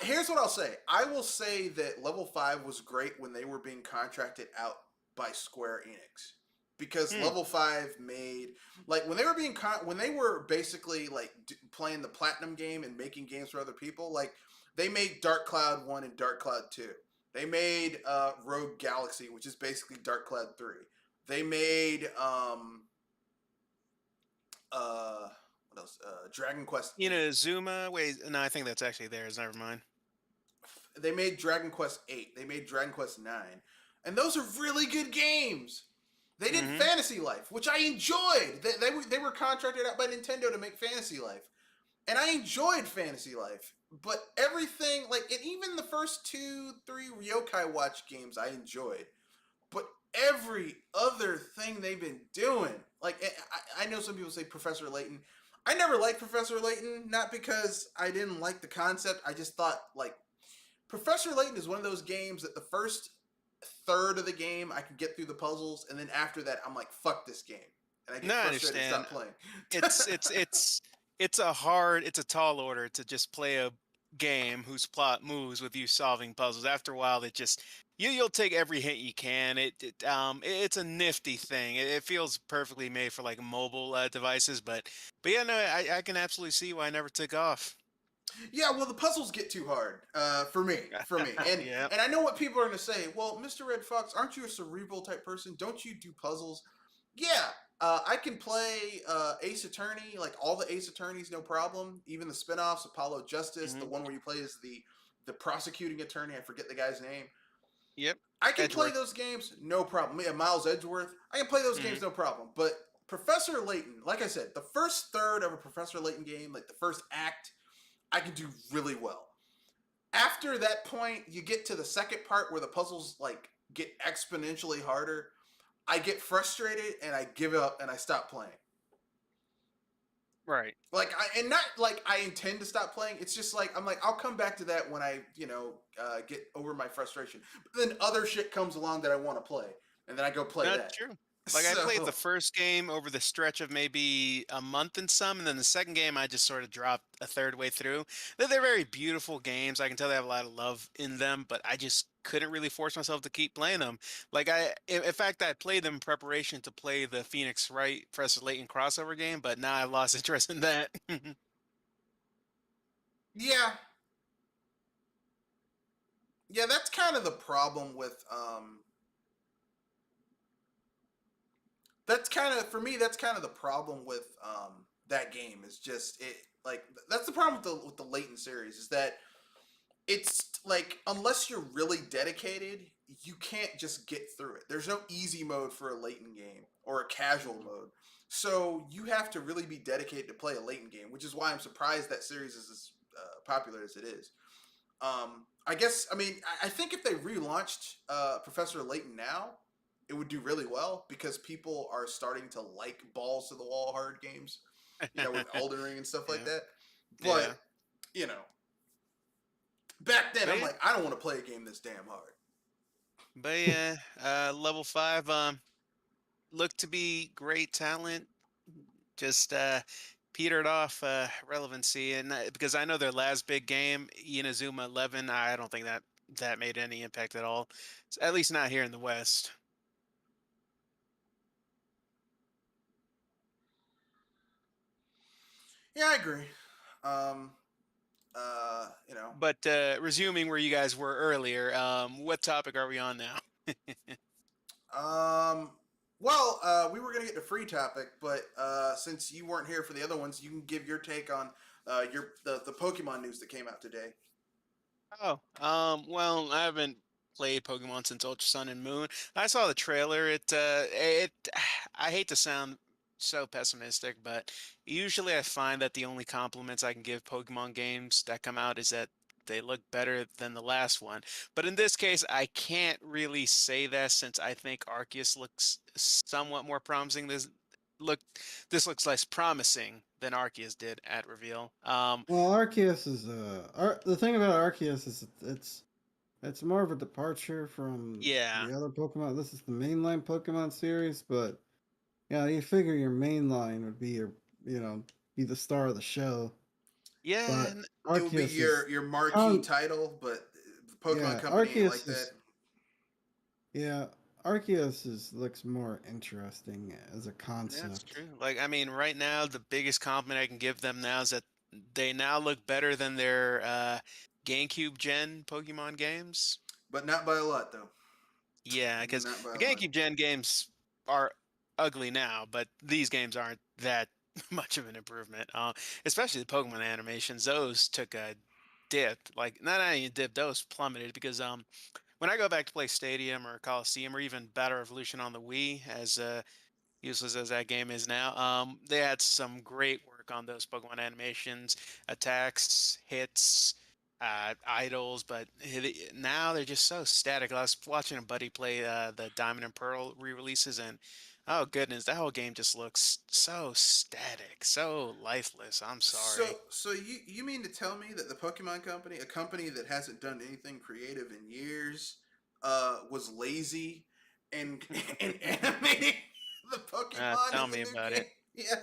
Here's what I'll say. I will say that Level 5 was great when they were being contracted out by Square Enix. Because Hmm. Level 5 made like when they were when they were basically like playing the platinum game and making games for other people, like they made Dark Cloud 1 and Dark Cloud 2. They made Rogue Galaxy, which is basically Dark Cloud 3. They made what else? Dragon Quest 8. Zuma. Wait, no, I think that's actually theirs. Never mind. They made Dragon Quest 8. They made Dragon Quest 9. And those are really good games. They did Mm-hmm. Fantasy Life, which I enjoyed. They were contracted out by Nintendo to make Fantasy Life. And I enjoyed Fantasy Life. But everything, like, and even the first 2, 3 Ryokai Watch games I enjoyed. But every other thing they've been doing, like, I know some people say Professor Layton. I never liked Professor Layton, not because I didn't like the concept. I just thought, like, Professor Layton is one of those games that the first third of the game I can get through the puzzles, and then after that I'm like, fuck this game, and I get No, I frustrated and understand. stop playing. It's a tall order to just play a game whose plot moves with you solving puzzles. After a while, it just you'll take every hint you can. It's a nifty thing. It feels perfectly made for like mobile devices, but yeah, no, I can absolutely see why I never took off. Yeah, well, the puzzles get too hard for me, and Yeah. and I know what people are going to say. Well, Mr. Red Fox, aren't you a cerebral type person? Don't you do puzzles? Yeah, I can play Ace Attorney, like all the Ace Attorneys, no problem. Even the spin-offs, Apollo Justice, the Hmm. one where you play as the prosecuting attorney. I forget the guy's name. Yep. I can play Edgeworth. those games, no problem. Yeah, Miles Edgeworth. I can play those Hmm. games, no problem. But Professor Layton, like I said, the first third of a Professor Layton game, like the first act, I can do really well. After that point, you get to the second part where the puzzles like get exponentially harder. I get frustrated and I give up and I stop playing. Right. Like and not like I intend to stop playing. It's just like I'm like I'll come back to that when I get over my frustration. But then other shit comes along that I want to play, and then I go play That's that. true. Like I played the So first game over the stretch of maybe a month and some, and then the second game I just sort of dropped a third way through. They're very beautiful games. I can tell they have a lot of love in them, but I just couldn't really force myself to keep playing them. In fact, I played them in preparation to play the Phoenix Wright Professor Layton crossover game, but now I've lost interest in that. yeah, yeah, that's kind of the problem with that's kind of for me that's kind of the problem with that game is just it like that's the problem with the Layton series is that it's like unless you're really dedicated, you can't just get through it. There's no easy mode for a Layton game or a casual mode. So you have to really be dedicated to play a Layton game, which is why I'm surprised that series is as popular as it is. I guess I mean I think if they relaunched Professor Layton now, it would do really well because people are starting to like balls to the wall hard games, with Elden Ring and stuff like Yeah. that. Yeah. But you know, back then But I'm yeah, like, I don't want to play a game this damn hard. level 5 looked to be great talent, just petered off relevancy, and because I know their last big game, Inazuma 11, I don't think that made any impact at all. At least not here in the West. Yeah, I agree. Um, you know, But resuming where you guys were earlier, what topic are we on now? um, we were gonna get to free topic, but since you weren't here for the other ones, you can give your take on the Pokemon news that came out today. Oh, well, I haven't played Pokemon since Ultra Sun and Moon. I saw the trailer. I hate to sound so pessimistic, but usually I find that the only compliments I can give Pokemon games that come out is that they look better than the last one. But in this case, I can't really say that since I think Arceus looks somewhat more promising. Look, this looks less promising than Arceus did at reveal. Well, Arceus is the thing about Arceus is it's more of a departure from Yeah, the other Pokemon. This is the mainline Pokemon series, but yeah, you figure your mainline would be be the star of the show. yeah, But It would be Arceus is your marquee con- title, but the Pokemon yeah, Company ain't like Arceus that. is yeah, Arceus looks more interesting as a that's concept. true. Like, I mean, right now, the biggest compliment I can give them now is that they now look better than their GameCube Gen Pokemon games. But not by a lot, though. Yeah, because Not by the a lot. GameCube Gen games are ugly now, but these games aren't that much of an improvement. Especially the Pokemon animations; those took a dip. Like, not only a dip, those plummeted because when I go back to play Stadium or Coliseum or even Battle Revolution on the Wii, as useless as that game is now, they had some great work on those Pokemon animations, attacks, hits, idols, but now they're just so static. I was watching a buddy play the Diamond and Pearl re-releases, and oh goodness, that whole game just looks so static, so lifeless. I'm sorry. So you mean to tell me that the Pokemon Company, a company that hasn't done anything creative in years, was lazy and and animating the Pokemon Tell in the me new about game? it. Yeah.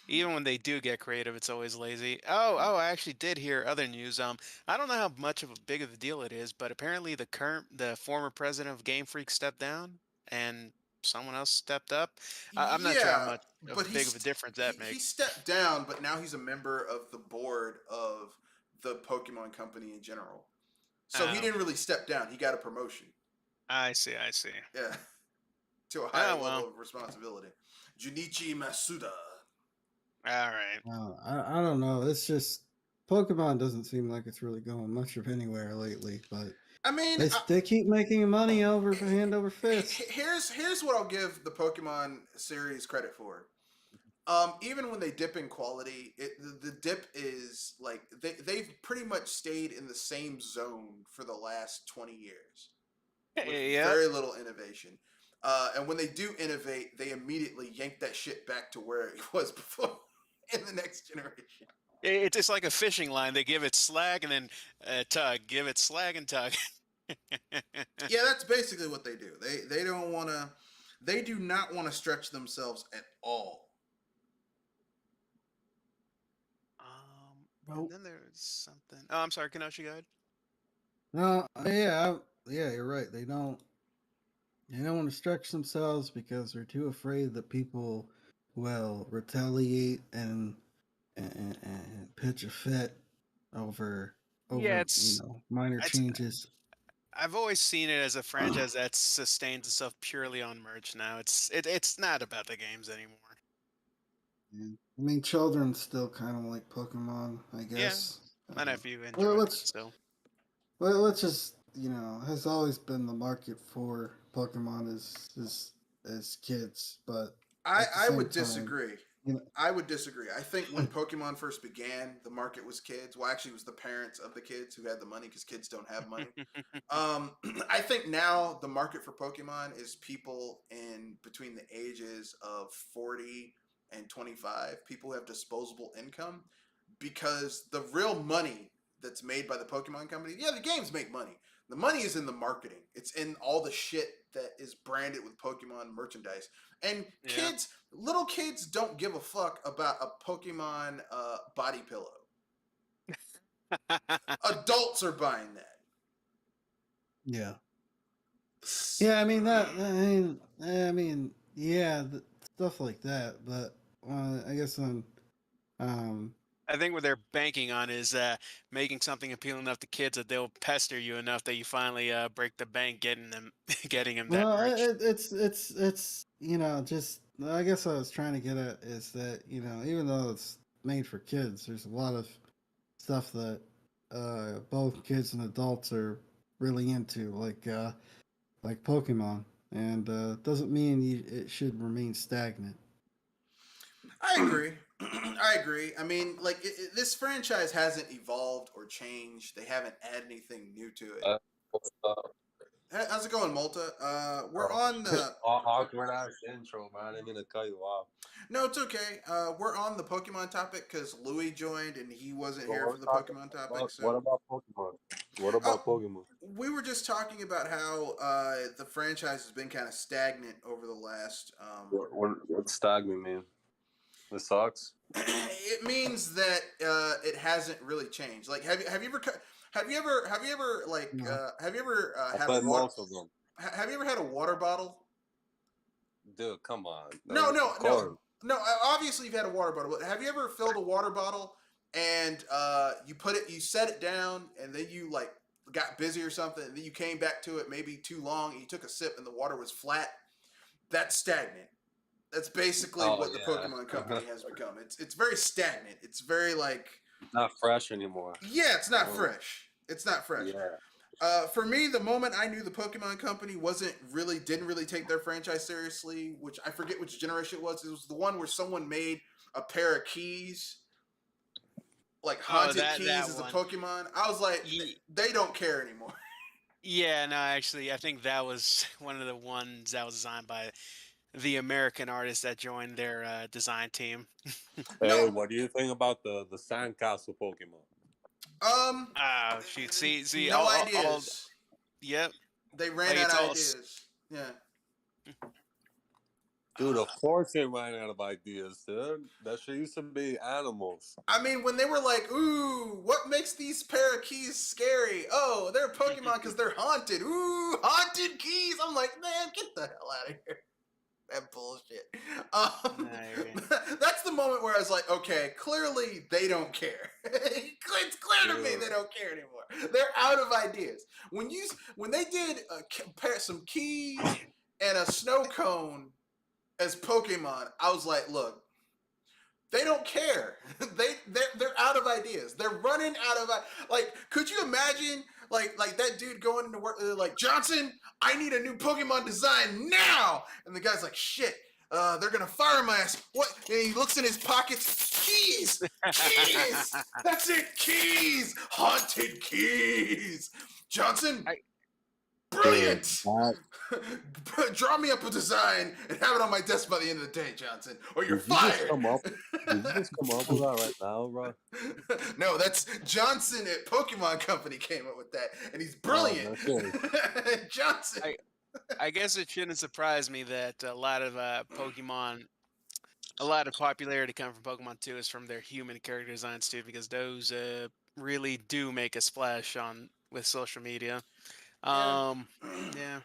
Even when they do get creative, it's always lazy. Oh, I actually did hear other news. I don't know how much of a big of a deal it is, but apparently the former president of Game Freak stepped down and someone else stepped up. I'm not sure how Yeah, much but of big of a difference that he makes. stepped down, but now he's a member of the board of the Pokemon Company in general. So he Oh, didn't really step down. He got a promotion. I see, I see. Yeah, to a higher Oh well, level of responsibility. Junichi Masuda. all right. I don't know. It's just Pokemon doesn't seem like it's really going much of anywhere lately, but I mean, they keep making money over hand over fist. here's what I'll give the Pokemon series credit for. Even when they dip in quality, the dip is like they've pretty much stayed in the same zone for the last 20 years with Yep. very little innovation. And when they do innovate, they immediately yank that shit back to where it was before in the next generation. It's just like a fishing line. They give it slag and then tug. Give it slag and tug. Yeah, that's basically what they do. They don't want to. They do not want to stretch themselves at all. And Nope. then there's something. Oh, I'm sorry. Kenoshi, go ahead. No, yeah, you're right. They don't want to stretch themselves because they're too afraid that people will retaliate and pitch a fit over Yeah, minor it's. changes. I've always seen it as a franchise that sustains itself purely on merch. Now it's not about the games anymore. Yeah. I mean, children still kind of like Pokemon, I Yeah, guess. my nephew Well, enjoys it still. let's just has always been the market for Pokemon as kids, but at the I same would time, disagree. you know, I would disagree. I think when Pokemon first began, the market was kids. Well, actually, it was the parents of the kids who had the money because kids don't have money. I think now the market for Pokemon is people in between the ages of 40 and 25. People who have disposable income because the real money that's made by the Pokemon Company, yeah, the games make money. The money is in the marketing. It's in all the shit that is branded with Pokemon merchandise. And Yeah. little kids don't give a fuck about a Pokemon body pillow. Adults are buying that. yeah. Yeah, I mean that. Yeah, stuff like that. But I guess um, I think what they're banking on is making something appealing enough to kids that they'll pester you enough that you finally break the bank getting them getting them that well, merch. it's just I guess what I was trying to get at is that even though it's made for kids, there's a lot of stuff that both kids and adults are really into, like Pokemon, and doesn't mean it should remain stagnant. I agree. I agree. I mean, like this franchise hasn't evolved or changed. They haven't added anything new to it. What's up? How's it going, Malta? We're Oh, on the. awkward ass intro, man. I didn't mean to cut you off. No, it's okay. We're on the Pokemon topic because Louis joined and he wasn't So here we're for the talking Pokemon topic. about, So what about Pokemon? What about Oh, Pokemon? we were just talking about how the franchise has been kind of stagnant over the last. What's stagnant, man? It sucks. It means that it hasn't really changed. Like, have you ever like No. have you ever I had a played water? most of them. Have you ever had a water bottle? Dude, come on. No, no, Of no, course. no. Obviously, you've had a water bottle. But have you ever filled a water bottle and you set it down, and then you like got busy or something, and then you came back to it maybe too long, and you took a sip, and the water was flat? That's stagnant. That's basically Oh, what the yeah. Pokemon Company has become. It's very stagnant. It's very like Not fresh anymore. yeah, it's not Oh, fresh. It's not fresh. yeah. For me, the moment I knew the Pokemon Company didn't really take their franchise seriously, which I forget which generation it was. It was the one where someone made a pair of keys, like haunted keys that as a one. Pokemon. I was like, Ye- they don't care anymore. Yeah, no, actually, I think that was one of the ones that was designed by the American artist that joined their design team. Hey, No, what do you think about the Sandcastle Pokemon? Oh, shoot. See, no ideas. yep. They ran Like out it's of all ideas. Yeah. Dude, of course they ran out of ideas, dude. That shit used to be animals. I mean, when they were like, ooh, what makes these pair of keys scary? Oh, they're Pokemon because they're haunted. Ooh, haunted keys. I'm like, man, get the hell out of here. That bullshit. I agree. That's the moment where I was like, okay, clearly they don't care. It's clear to me Dude. they don't care anymore. They're out of ideas. When they did some keys and a snow cone as Pokemon, I was like, look, they don't care. They're out of ideas. They're running out of like. Could you imagine like that dude going into work like, Johnson, I need a new Pokemon design now, and the guy's like, shit. They're gonna fire my ass. What? And he looks in his pockets. Keys, keys. That's it. Keys. Haunted keys. Johnson, I- brilliant. That- Draw me up a design and have it on my desk by the end of the day, Johnson, or you're Did you just fired. come up? Did you just come up with that right now, bro? No, that's Johnson at Pokemon Company came up with that, and he's Oh, brilliant. no kidding. Johnson. I guess it shouldn't surprise me that a lot of popularity coming from Pokemon 2 is from their human character designs too, because those really do make a splash on with social media. Yeah. Yeah.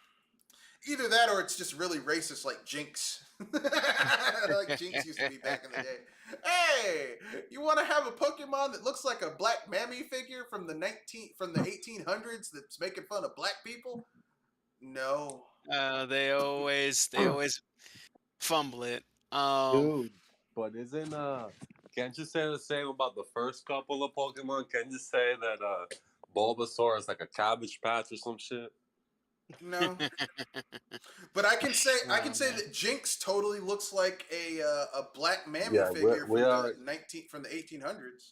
Either that or it's just really racist, like Jinx. Like Jinx used to be back in the day. Hey, you want to have a Pokemon that looks like a black mammy figure from the 1800s that's making fun of black people? No. They always fumble it. Dude, but isn't can't you say the same about the first couple of Pokemon? Can you say that Bulbasaur is like a cabbage patch or some shit? No. But I can say Oh, man. that Jinx totally looks like a black mammy Yeah, figure we are. from the 1800s.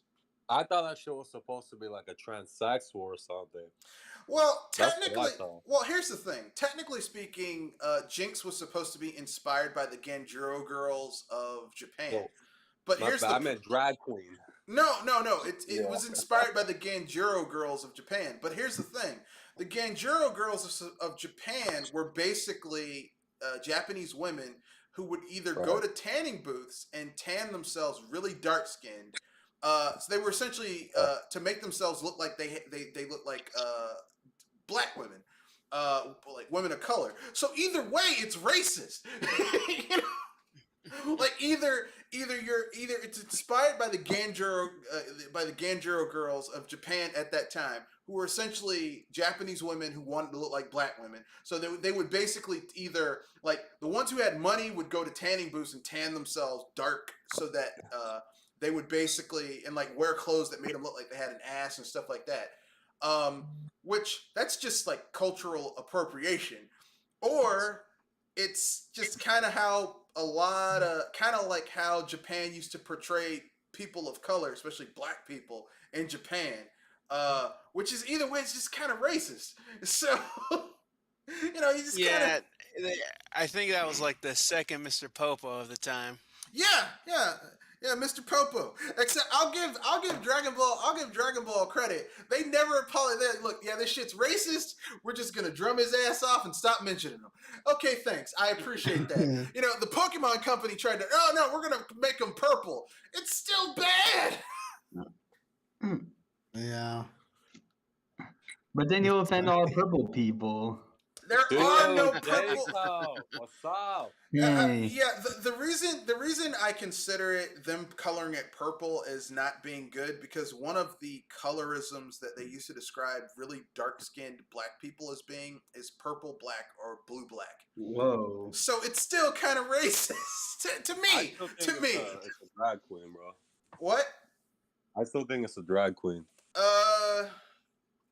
I thought that shit was supposed to be like a transsexual or something. Well, That's what I technically, thought. well, here's the thing. Technically speaking, Jinx was supposed to be inspired by the Ganjuro girls of Japan. Oh, But my here's bad. I the meant drag queen. no. It Yeah. was inspired by the Ganjuro girls of Japan. But here's the thing: the Ganjuro girls of Japan were basically Japanese women who would either go Right. to tanning booths and tan themselves really dark skinned. So they were essentially to make themselves look like they look like black women, like women of color. So either way, it's racist. You know? Like either it's inspired by the Ganjuro girls of Japan at that time, who were essentially Japanese women who wanted to look like black women. So they would basically either like the ones who had money would go to tanning booths and tan themselves dark so that they would basically and like wear clothes that made them look like they had an ass and stuff like that. Which that's just like cultural appropriation. Or it's just kind of how kind of like how Japan used to portray people of color, especially black people in Japan, which is either way, it's just kind of racist. So, you know, you just kind of Yeah, I think that was like the second Mr. Popo of the time. yeah, Mr. Popo. Except I'll give Dragon Ball credit. They never apologize. Look, yeah, this shit's racist. We're just gonna drum his ass off and stop mentioning him. Okay, thanks. I appreciate that. Yeah. You know, the Pokemon Company tried to. Oh no, we're gonna make him purple. It's still bad. Yeah. But then you'll offend all the purple people. There Dude, are no purple. Jacob, what's up? Hey. Yeah, the reason I consider it them coloring it purple as not being good because one of the colorisms that they used to describe really dark skinned black people as being is purple black or blue black. Whoa. So it's still kind of racist to I me. still think To it's me, it's a drag queen, bro. what? I still think it's a drag queen.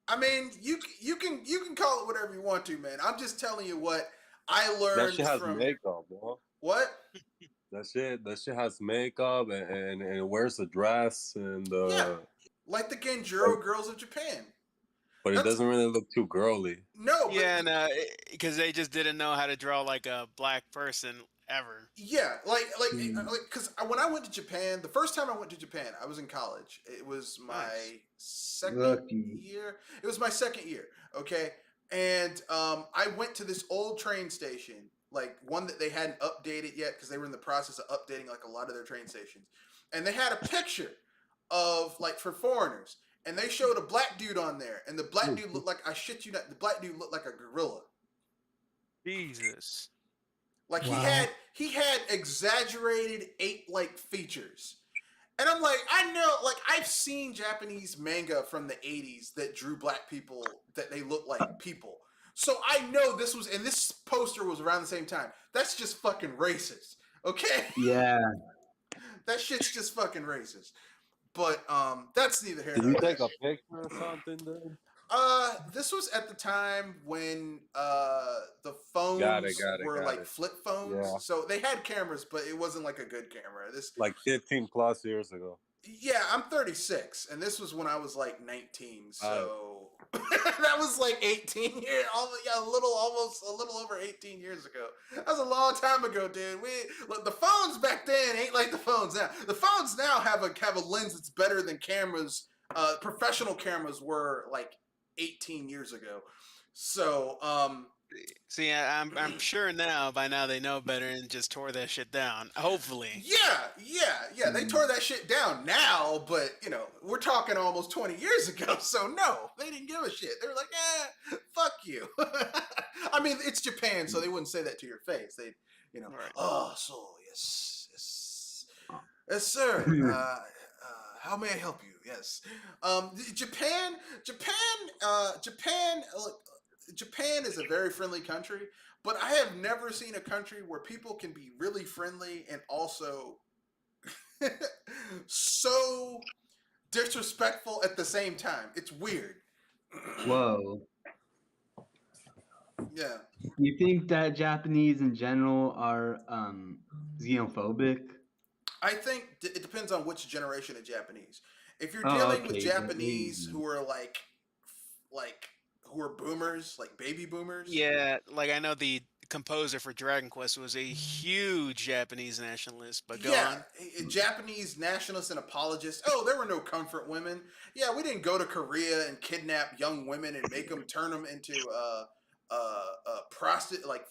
I mean, you can call it whatever you want to, man. I'm just telling you what I learned That shit has from makeup, bro. what? That shit has makeup and wears a dress and Yeah. Like the Genjuro girls of Japan. but it That's- doesn't really look too girly. No, but Yeah, and because they just didn't know how to draw like a black person ever. yeah, because when I went to Japan, the first time I went to Japan, I was in college. It was my Nice. second Lucky. year. It was my second year. Okay, and I went to this old train station, like one that they hadn't updated yet because they were in the process of updating like a lot of their train stations, and they had a picture of like for foreigners, and they showed a black dude on there, and the black dude looked like I shit you not, the black dude looked like a gorilla. Jesus. Like Wow. he had exaggerated ape-like features. And I'm like, I know, like I've seen Japanese manga from the 80s that drew black people that they look like people. So I know this was, and this poster was around the same time. That's just fucking racist. Okay? Yeah. That shit's just fucking racist. But that's neither here Did nor you there. take a picture or something, dude? This was at the time when the phones were got like it. flip phones. Yeah. So they had cameras, but it wasn't like a good camera. This Like 15 plus years ago. yeah, I'm 36, and this was when I was like 19. So that was like 18 years, almost a little over 18 years ago. That was a long time ago, dude. Look, the phones back then ain't like the phones now. The phones now have a lens that's better than cameras. Professional cameras were like 18 years ago. So See, I'm sure by now they know better and just tore that shit down. Hopefully. yeah, they tore that shit down now, but you know, we're talking almost 20 years ago, so no, they didn't give a shit. They were like, fuck you. I mean, it's Japan, so they wouldn't say that to your face. They, you know, Right. oh, so yes, sir. How may I help you? Yes. Japan. Look, Japan is a very friendly country, but I have never seen a country where people can be really friendly and also so disrespectful at the same time. It's weird. Whoa. Yeah. You think that Japanese in general are xenophobic? I think it depends on which generation of Japanese. If you're Oh, dealing with okay, Japanese maybe. who are like who are boomers, like baby boomers. Yeah, like I know the composer for Dragon Quest was a huge Japanese nationalist, but go on. Japanese nationalists and apologists. Oh, there were no comfort women. Yeah, we didn't go to Korea and kidnap young women and make them turn them into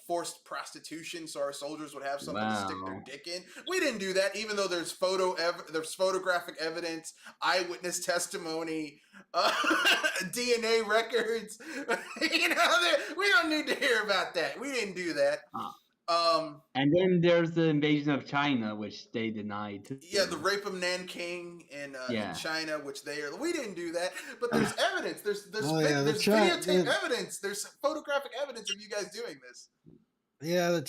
forced prostitution, so our soldiers would have something to stick their Wow. dick in. We didn't do that, even though there's photographic evidence, eyewitness testimony, DNA records. You know, we don't need to hear about that. We didn't do that. And then there's the invasion of China, which they denied. Too. Yeah, the rape of Nanking in China, which we didn't do that, but there's evidence. There's videotape evidence. There's photographic evidence of you guys doing this. Yeah, the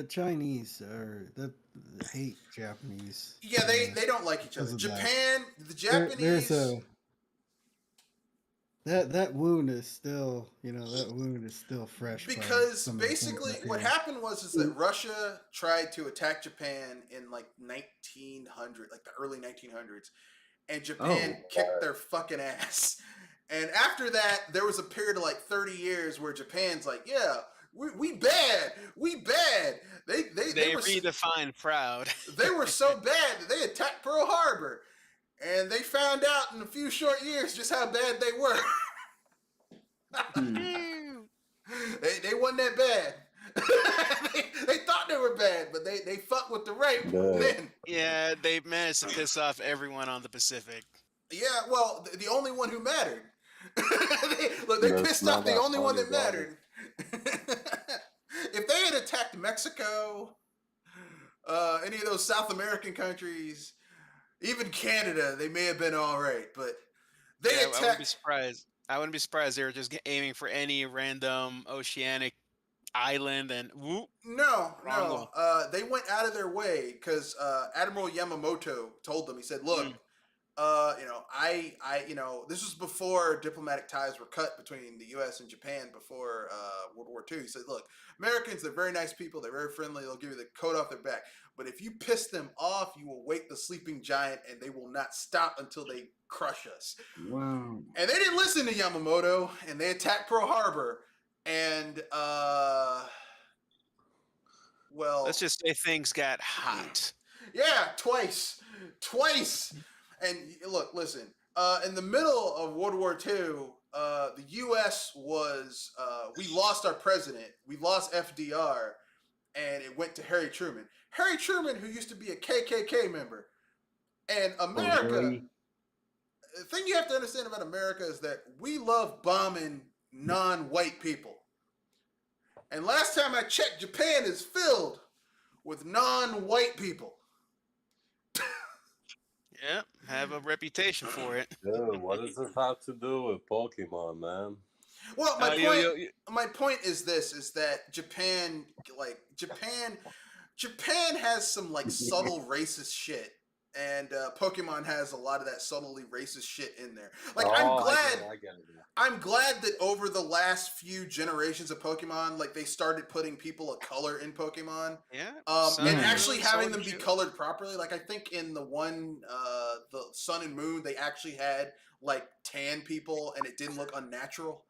Chinese hate Japanese. Yeah, they don't like each other. Because of Japan, the There- Japanese. that wound is still, that wound is still fresh. by Because some of the things basically that what came. happened was is that Russia tried to attack Japan in like 1900, like the early 1900s, and Japan Oh. kicked their fucking ass. And after that, there was a period of like 30 years where Japan's like, yeah, we bad, we bad. They They were redefine proud. they were so bad that they attacked Pearl Harbor, and they found out in a few short years just how bad they were. They wasn't that bad. they thought they were bad, but they fucked with the right men. Yeah, they managed to piss off everyone on the Pacific. Yeah, well, the only one who mattered. they That's pissed not off the that only one funny, that mattered. If they had attacked Mexico, any of those South American countries, even Canada, they may have been all right. But they Yeah, I wouldn't be attacked. surprised. I wouldn't be surprised they were just aiming for any random oceanic island and whoop. No, Wrong no. one. They went out of their way because Admiral Yamamoto told them. He said, "Look, Mm. this was before diplomatic ties were cut between the U.S. and Japan before World War II. He said, look, Americans, they're very nice people. They're very friendly. They'll give you the coat off their back. But if you piss them off, you will wake the sleeping giant, and they will not stop until they crush us." Wow. And they didn't listen to Yamamoto, and they attacked Pearl Harbor. And, well... Let's just say things got hot. Yeah, twice. And look, listen. In the middle of World War II, the U.S. was we lost our president. We lost FDR, and it went to Harry Truman. Harry Truman, who used to be a KKK member, and America. really? The thing you have to understand about America is that we love bombing non-white people. And last time I checked, Japan is filled with non-white people. Yeah, have a reputation for it. Dude, what does this have to do with Pokemon, man? Well, my Yo, point, yo, yo. my point is this: is that Japan has some like subtle racist shit, and Pokemon has a lot of that subtly racist shit in there. Like, Oh, I'm glad. I get it. I'm glad that over the last few generations of Pokemon, like they started putting people of color in Pokemon, Yeah. and Sun and actually Moon, having Sword them and be Shield. colored properly. Like I think in the one, the Sun and Moon, they actually had like tan people, and it didn't look unnatural.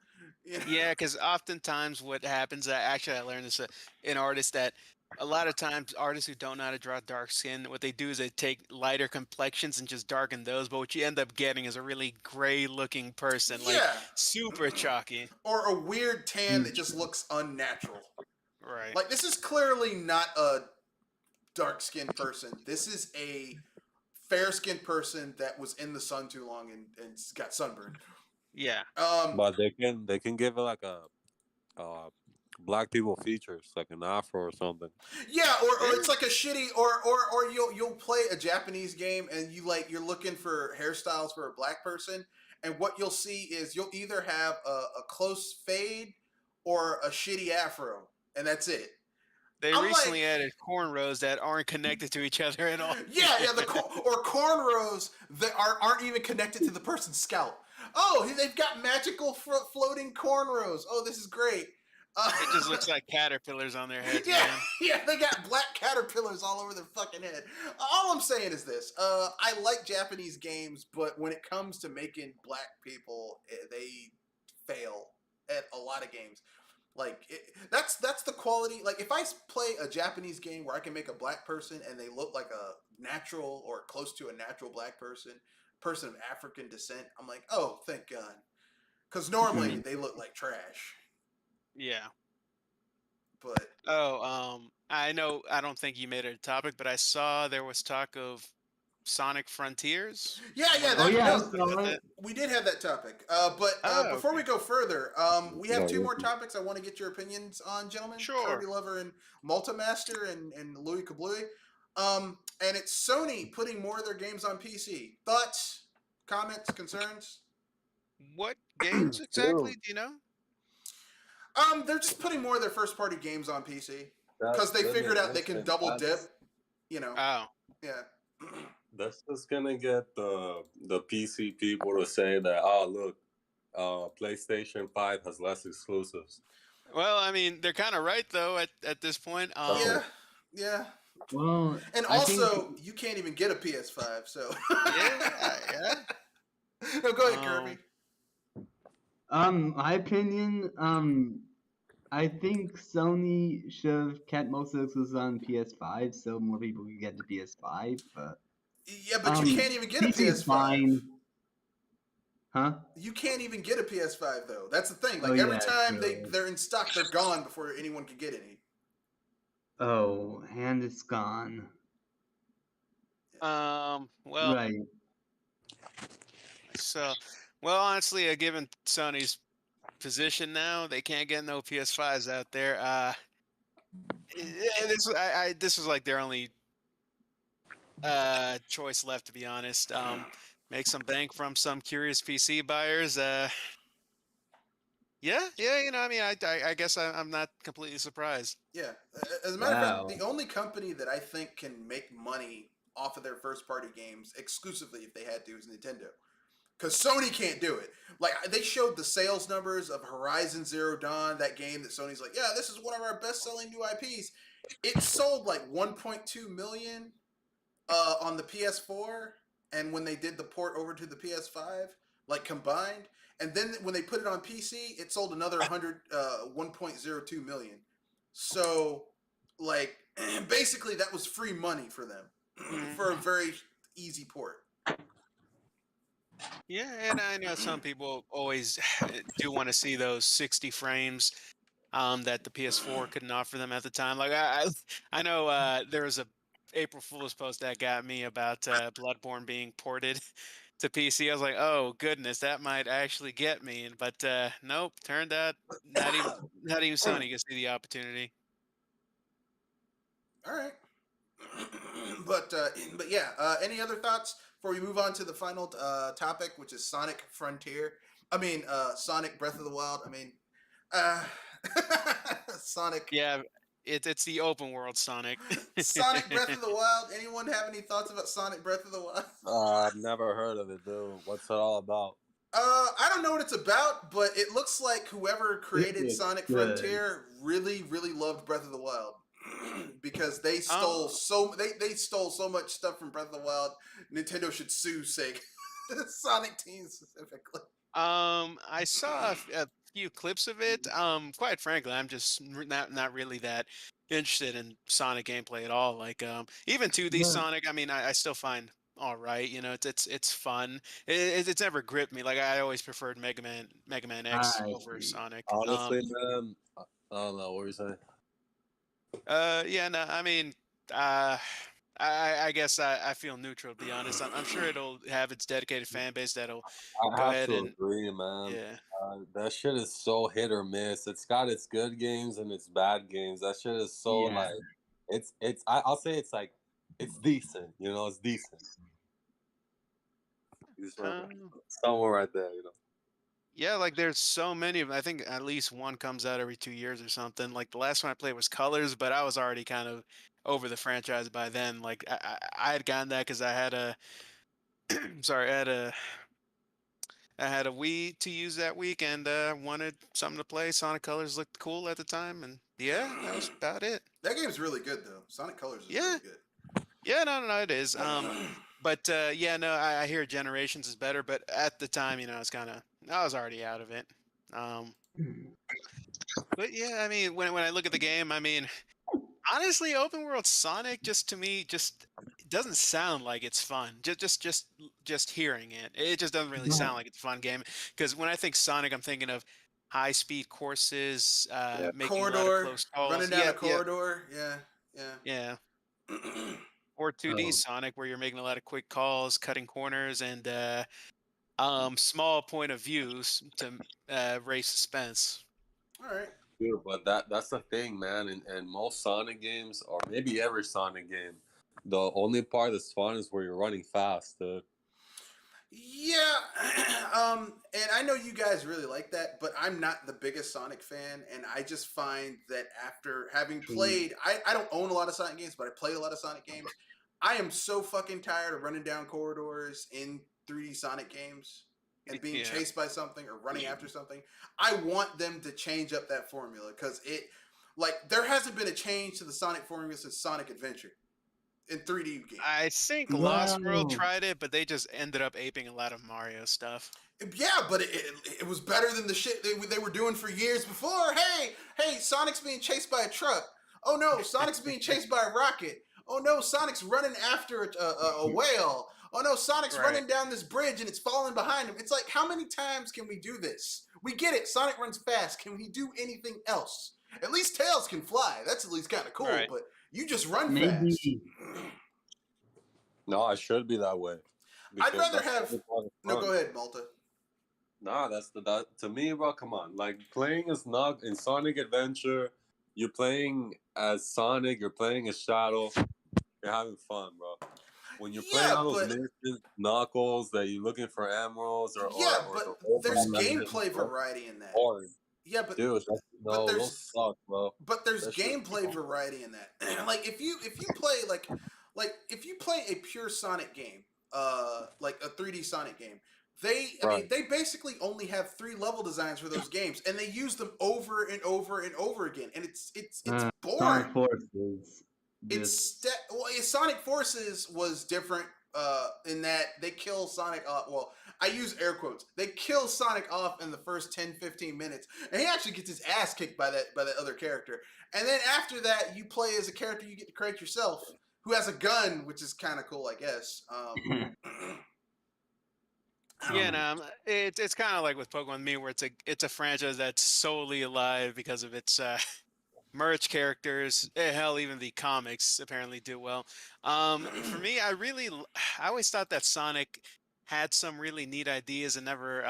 You know? Yeah, because oftentimes what happens, I learned this in artists, that a lot of times artists who don't know how to draw dark skin, what they do is they take lighter complexions and just darken those, but what you end up getting is a really gray looking person, like Yeah. super chalky. Or a weird tan that just looks unnatural. Right. Like this is clearly not a dark skinned person. This is a fair skinned person that was in the sun too long and got sunburned. Yeah. But they can give it like a black people features, like an afro or something. Yeah, or it's like a shitty or you'll play a Japanese game and you're looking for hairstyles for a black person, and what you'll see is you'll either have a close fade or a shitty afro, and that's it. They I'm recently like- added cornrows that aren't connected to each other at all. Yeah, or cornrows that aren't even connected to the person's scalp. Oh, they've got magical floating cornrows. Oh, this is great. It just looks like caterpillars on their heads. Yeah, Man. yeah, they got black caterpillars all over their fucking head. All I'm saying is this: I like Japanese games, but when it comes to making black people, they fail at a lot of games. Like that's the quality. Like if I play a Japanese game where I can make a black person and they look like a natural or close to a natural black person of African descent, I'm like, oh, thank God, because normally they look like trash. Yeah. But I know I don't think you made it a topic, but I saw there was talk of Sonic Frontiers. yeah, Oh yeah, I that- saw it. we did have that topic. But Oh, before we go further, we have No, two more you- topics I want to get your opinions on, gentlemen. Sure. Cody Lover and Multimaster and Louis Kablooey. And it's Sony putting more of their games on PC. Thoughts, comments, concerns? What games exactly? Do you know? They're just putting more of their first party games on PC That's because they gonna- figured out they can listen, double dip. that's- You know, Oh, yeah. That's just gonna get the PC people to say that, oh look, PlayStation 5 has less exclusives. Well, I mean, they're kind of right though at this point. Yeah, yeah. Well, And I think also, you can't even get a PS5, so. yeah. No, go ahead, Kirby. my opinion, I think Sony should have kept most of the exclusives on PS5 so more people could get the PS5, but Yeah, but you can't even get a PC's PS5. fine. Huh? You can't even get a PS5 though. That's the thing. Like Oh, every yeah, time true. they're in stock, they're gone before anyone can get any. Oh, and it's gone. Well, Right. so, well, honestly, given Sony's position now, they can't get no PS5s out there. This was like their only choice left, to be honest. Make some bank from some curious PC buyers. Yeah, you know, I mean, I guess I'm not completely surprised. Yeah. As a matter of Wow. fact, the only company that I think can make money off of their first party games exclusively if they had to is Nintendo. Because Sony can't do it. Like, they showed the sales numbers of Horizon Zero Dawn, that game that Sony's like, yeah, this is one of our best selling new IPs. It sold like 1.2 million on the PS4, and when they did the port over to the PS5, like combined, and then when they put it on PC, it sold another 1.02 million. So, like, basically, that was free money for them for a very easy port. Yeah, and I know some people always do want to see those 60 frames that the PS4 couldn't offer them at the time. Like I know there was a April Fool's post that got me about Bloodborne being ported to PC. I was like, oh goodness, that might actually get me. But nope, turned out not even Sony gets the opportunity. All right. but yeah, any other thoughts before we move on to the final topic, which is Sonic Frontier? Sonic Breath of the Wild. Sonic. Yeah, it's the open world Sonic. Sonic Breath of the Wild. Anyone have any thoughts about Sonic Breath of the Wild? I've never heard of it, dude. What's it all about? I don't know what it's about, but it looks like whoever created looks Sonic good. Frontier really, really loved Breath of the Wild. Because they stole they stole so much stuff from Breath of the Wild. Nintendo should sue Sega, Sonic Team specifically. I saw a few clips of it. Quite frankly, I'm just not really that interested in Sonic gameplay at all. Like, even 2D Yeah. Sonic, I mean, I still find all right. You know, it's fun. It's never gripped me. Like, I always preferred Mega Man X I over see. Sonic. Honestly, man, I don't know what you're saying. Yeah, no, I mean, I guess I feel neutral, to be honest. I'm sure it'll have its dedicated fan base that'll I go have ahead to and agree, man. yeah. That shit is so hit or miss. It's got its good games and its bad games. That shit is so Yeah. like I'll say it's like it's decent. You know, it's decent. Somewhere right there, you know. Yeah, like there's so many of them. I think at least one comes out every 2 years or something. Like the last one I played was Colors, but I was already kind of over the franchise by then. Like I had gotten that because I had a sorry, I had a Wii to use that week and wanted something to play. Sonic Colors looked cool at the time, and yeah, that was about it. That game's really good though. Sonic Colors is Yeah. really good. Yeah, no, it is. But yeah, no, I hear Generations is better, but at the time, you know, I was already out of it. But yeah, I mean, when I look at the game, I mean, honestly, open world Sonic just to me just doesn't sound like it's fun. Just hearing it, it just doesn't really sound like it's a fun game. Because when I think Sonic, I'm thinking of high speed courses, making a lot of Corridor, close calls. running down a corridor. Yeah. Or 2D Oh. Sonic, where you're making a lot of quick calls, cutting corners, and small point of views to raise suspense. All right. Dude, but that's the thing, man. In most Sonic games, or maybe every Sonic game, the only part that's fun is where you're running fast, dude. Yeah, and I know you guys really like that, but I'm not the biggest Sonic fan, and I just find that after having played, I don't own a lot of Sonic games, but I played a lot of Sonic games. I am so fucking tired of running down corridors in 3D Sonic games. and being Yeah. chased by something or running after something. I want them to change up that formula because there hasn't been a change to the Sonic formula since Sonic Adventure in 3D games. I think Lost World tried it, but they just ended up aping a lot of Mario stuff. Yeah, but it was better than the shit they were doing for years before. Hey, Sonic's being chased by a truck. Oh no, Sonic's being chased by a rocket. Oh no, Sonic's running after a whale. Oh no, Sonic's running down this bridge and it's falling behind him. It's like, how many times can we do this? We get it. Sonic runs fast. Can we do anything else? At least Tails can fly. That's at least kind of cool. Right. But you just run fast. No, I should be that way. I'd because rather that's have. the fun. No, go ahead, Malta. Nah, that to me, bro. Come on, like playing as not in Sonic Adventure. You're playing as Sonic. You're playing as Shadow. You're having fun, bro. When you're playing all those missions, Knuckles, that you're looking for emeralds or there's gameplay variety in that. Yeah, but dude, those suck, bro. But there's gameplay variety in that. Like if you play if you play a pure Sonic game, like a 3D Sonic game, I mean, they basically only have 3 level designs for those games, and they use them over and over and over again, and it's boring. Sonic Forces. Sonic Forces was different in that they kill Sonic off. Well, I use air quotes. They kill Sonic off in the first 10-15 minutes, and he actually gets his ass kicked by that other character. And then after that, you play as a character you get to create yourself, who has a gun, which is kind of cool, I guess. Yeah, no, it's kind of like with Pokemon Me, where it's a franchise that's solely alive because of its merch characters. Hell, even the comics apparently do well. For me, I always thought that Sonic had some really neat ideas and never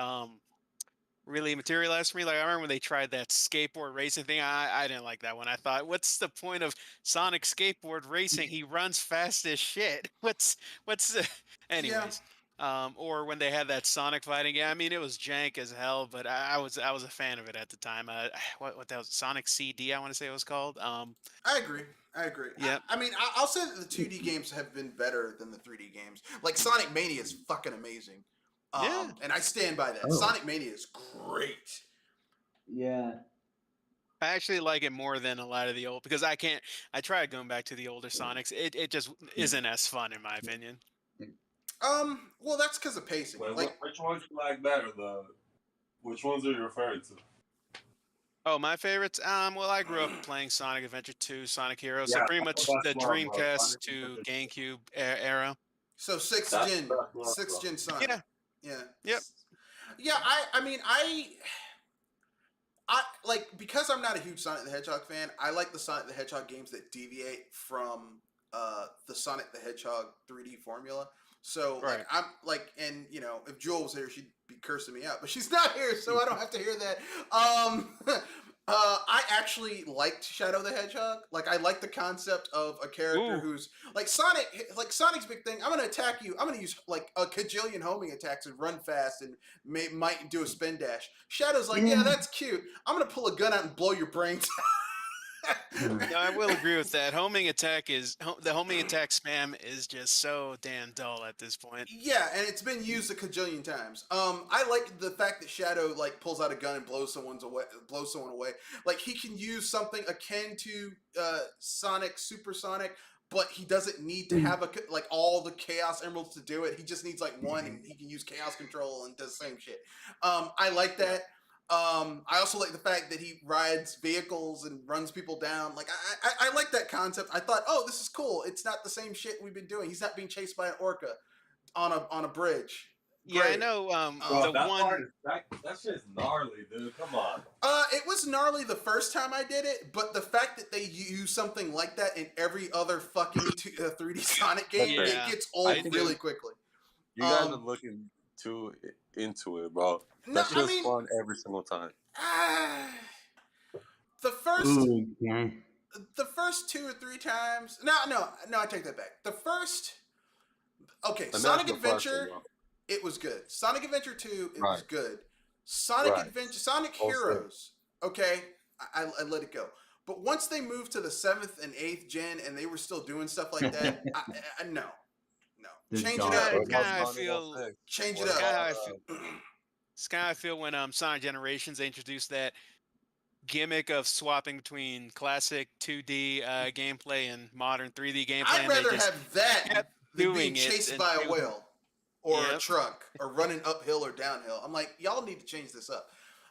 really materialized for me. Like I remember when they tried that skateboard racing thing. I didn't like that one. I thought, what's the point of Sonic skateboard racing? He runs fast as shit. What's the anyways? Or when they had that Sonic fighting game. I mean, it was jank as hell, but I was a fan of it at the time. What that was, Sonic CD, I want to say it was called. I agree. Yeah. I mean, I'll say that the 2D games have been better than the 3D games. Like Sonic Mania is fucking amazing. Yeah. And I stand by that. Sonic Mania is great. Yeah. I actually like it more than a lot of the old, because I tried going back to the older Sonics. It just isn't as fun in my opinion. Well, that's because of pacing. Wait, like, which ones you like better? Which ones are you referring to? Oh, my favorites. Well, I grew up playing Sonic Adventure 2, Sonic Heroes, so Yeah, pretty much that's the one, bro. Dreamcast Sonic to Adventure. GameCube era. so sixth That's gen bro. Sonic. Yeah. Yeah. Yep. Yeah, I mean, I like, because I'm not a huge Sonic the Hedgehog fan, I like the Sonic the Hedgehog games that deviate from the Sonic the Hedgehog 3D formula. So like, I'm like, and you know, if Jewel was here, she'd be cursing me out, but she's not here, so I don't have to hear that. I actually liked Shadow the Hedgehog. Like, I like the concept of a character who's like Sonic's big thing. I'm gonna attack you. I'm gonna use like a kajillion homing attacks and run fast and might do a spin dash. Shadow's like, yeah, that's cute. I'm gonna pull a gun out and blow your brains. No, I will agree with that. The homing attack spam is just so damn dull at this point. Yeah, and it's been used a kajillion times. I like the fact that Shadow like pulls out a gun and blows someone away. Like, he can use something akin to Sonic, Supersonic, but he doesn't need to have all the Chaos Emeralds to do it. He just needs like one, and he can use Chaos Control and does the same shit. I like that. I also like the fact that he rides vehicles and runs people down. Like, I like that concept. I thought, oh, this is cool. It's not the same shit we've been doing. He's not being chased by an orca on a bridge. Yeah, Great. I know. That shit's gnarly, dude. Come on. It was gnarly the first time I did it, but the fact that they use something like that in every other fucking 3D Sonic game, it gets old really quickly. You guys are looking too into it, bro. That's just fun every single time. The first 2 or 3 times. No, I take that back. The first. Okay, Sonic Adventure, it was good. Sonic Adventure 2, it was good. Sonic Heroes, okay, I let it go. But once they moved to the 7th and 8th gen, and they were still doing stuff like that, no. Change it up. I feel. Change it up. It's kind of I feel when Sonic Generations they introduced that gimmick of swapping between classic 2D gameplay and modern 3D gameplay, I'd and they rather just have that kept than being doing it chased by a until whale or a Yep. truck or running uphill or downhill. I'm like, y'all need to change this up.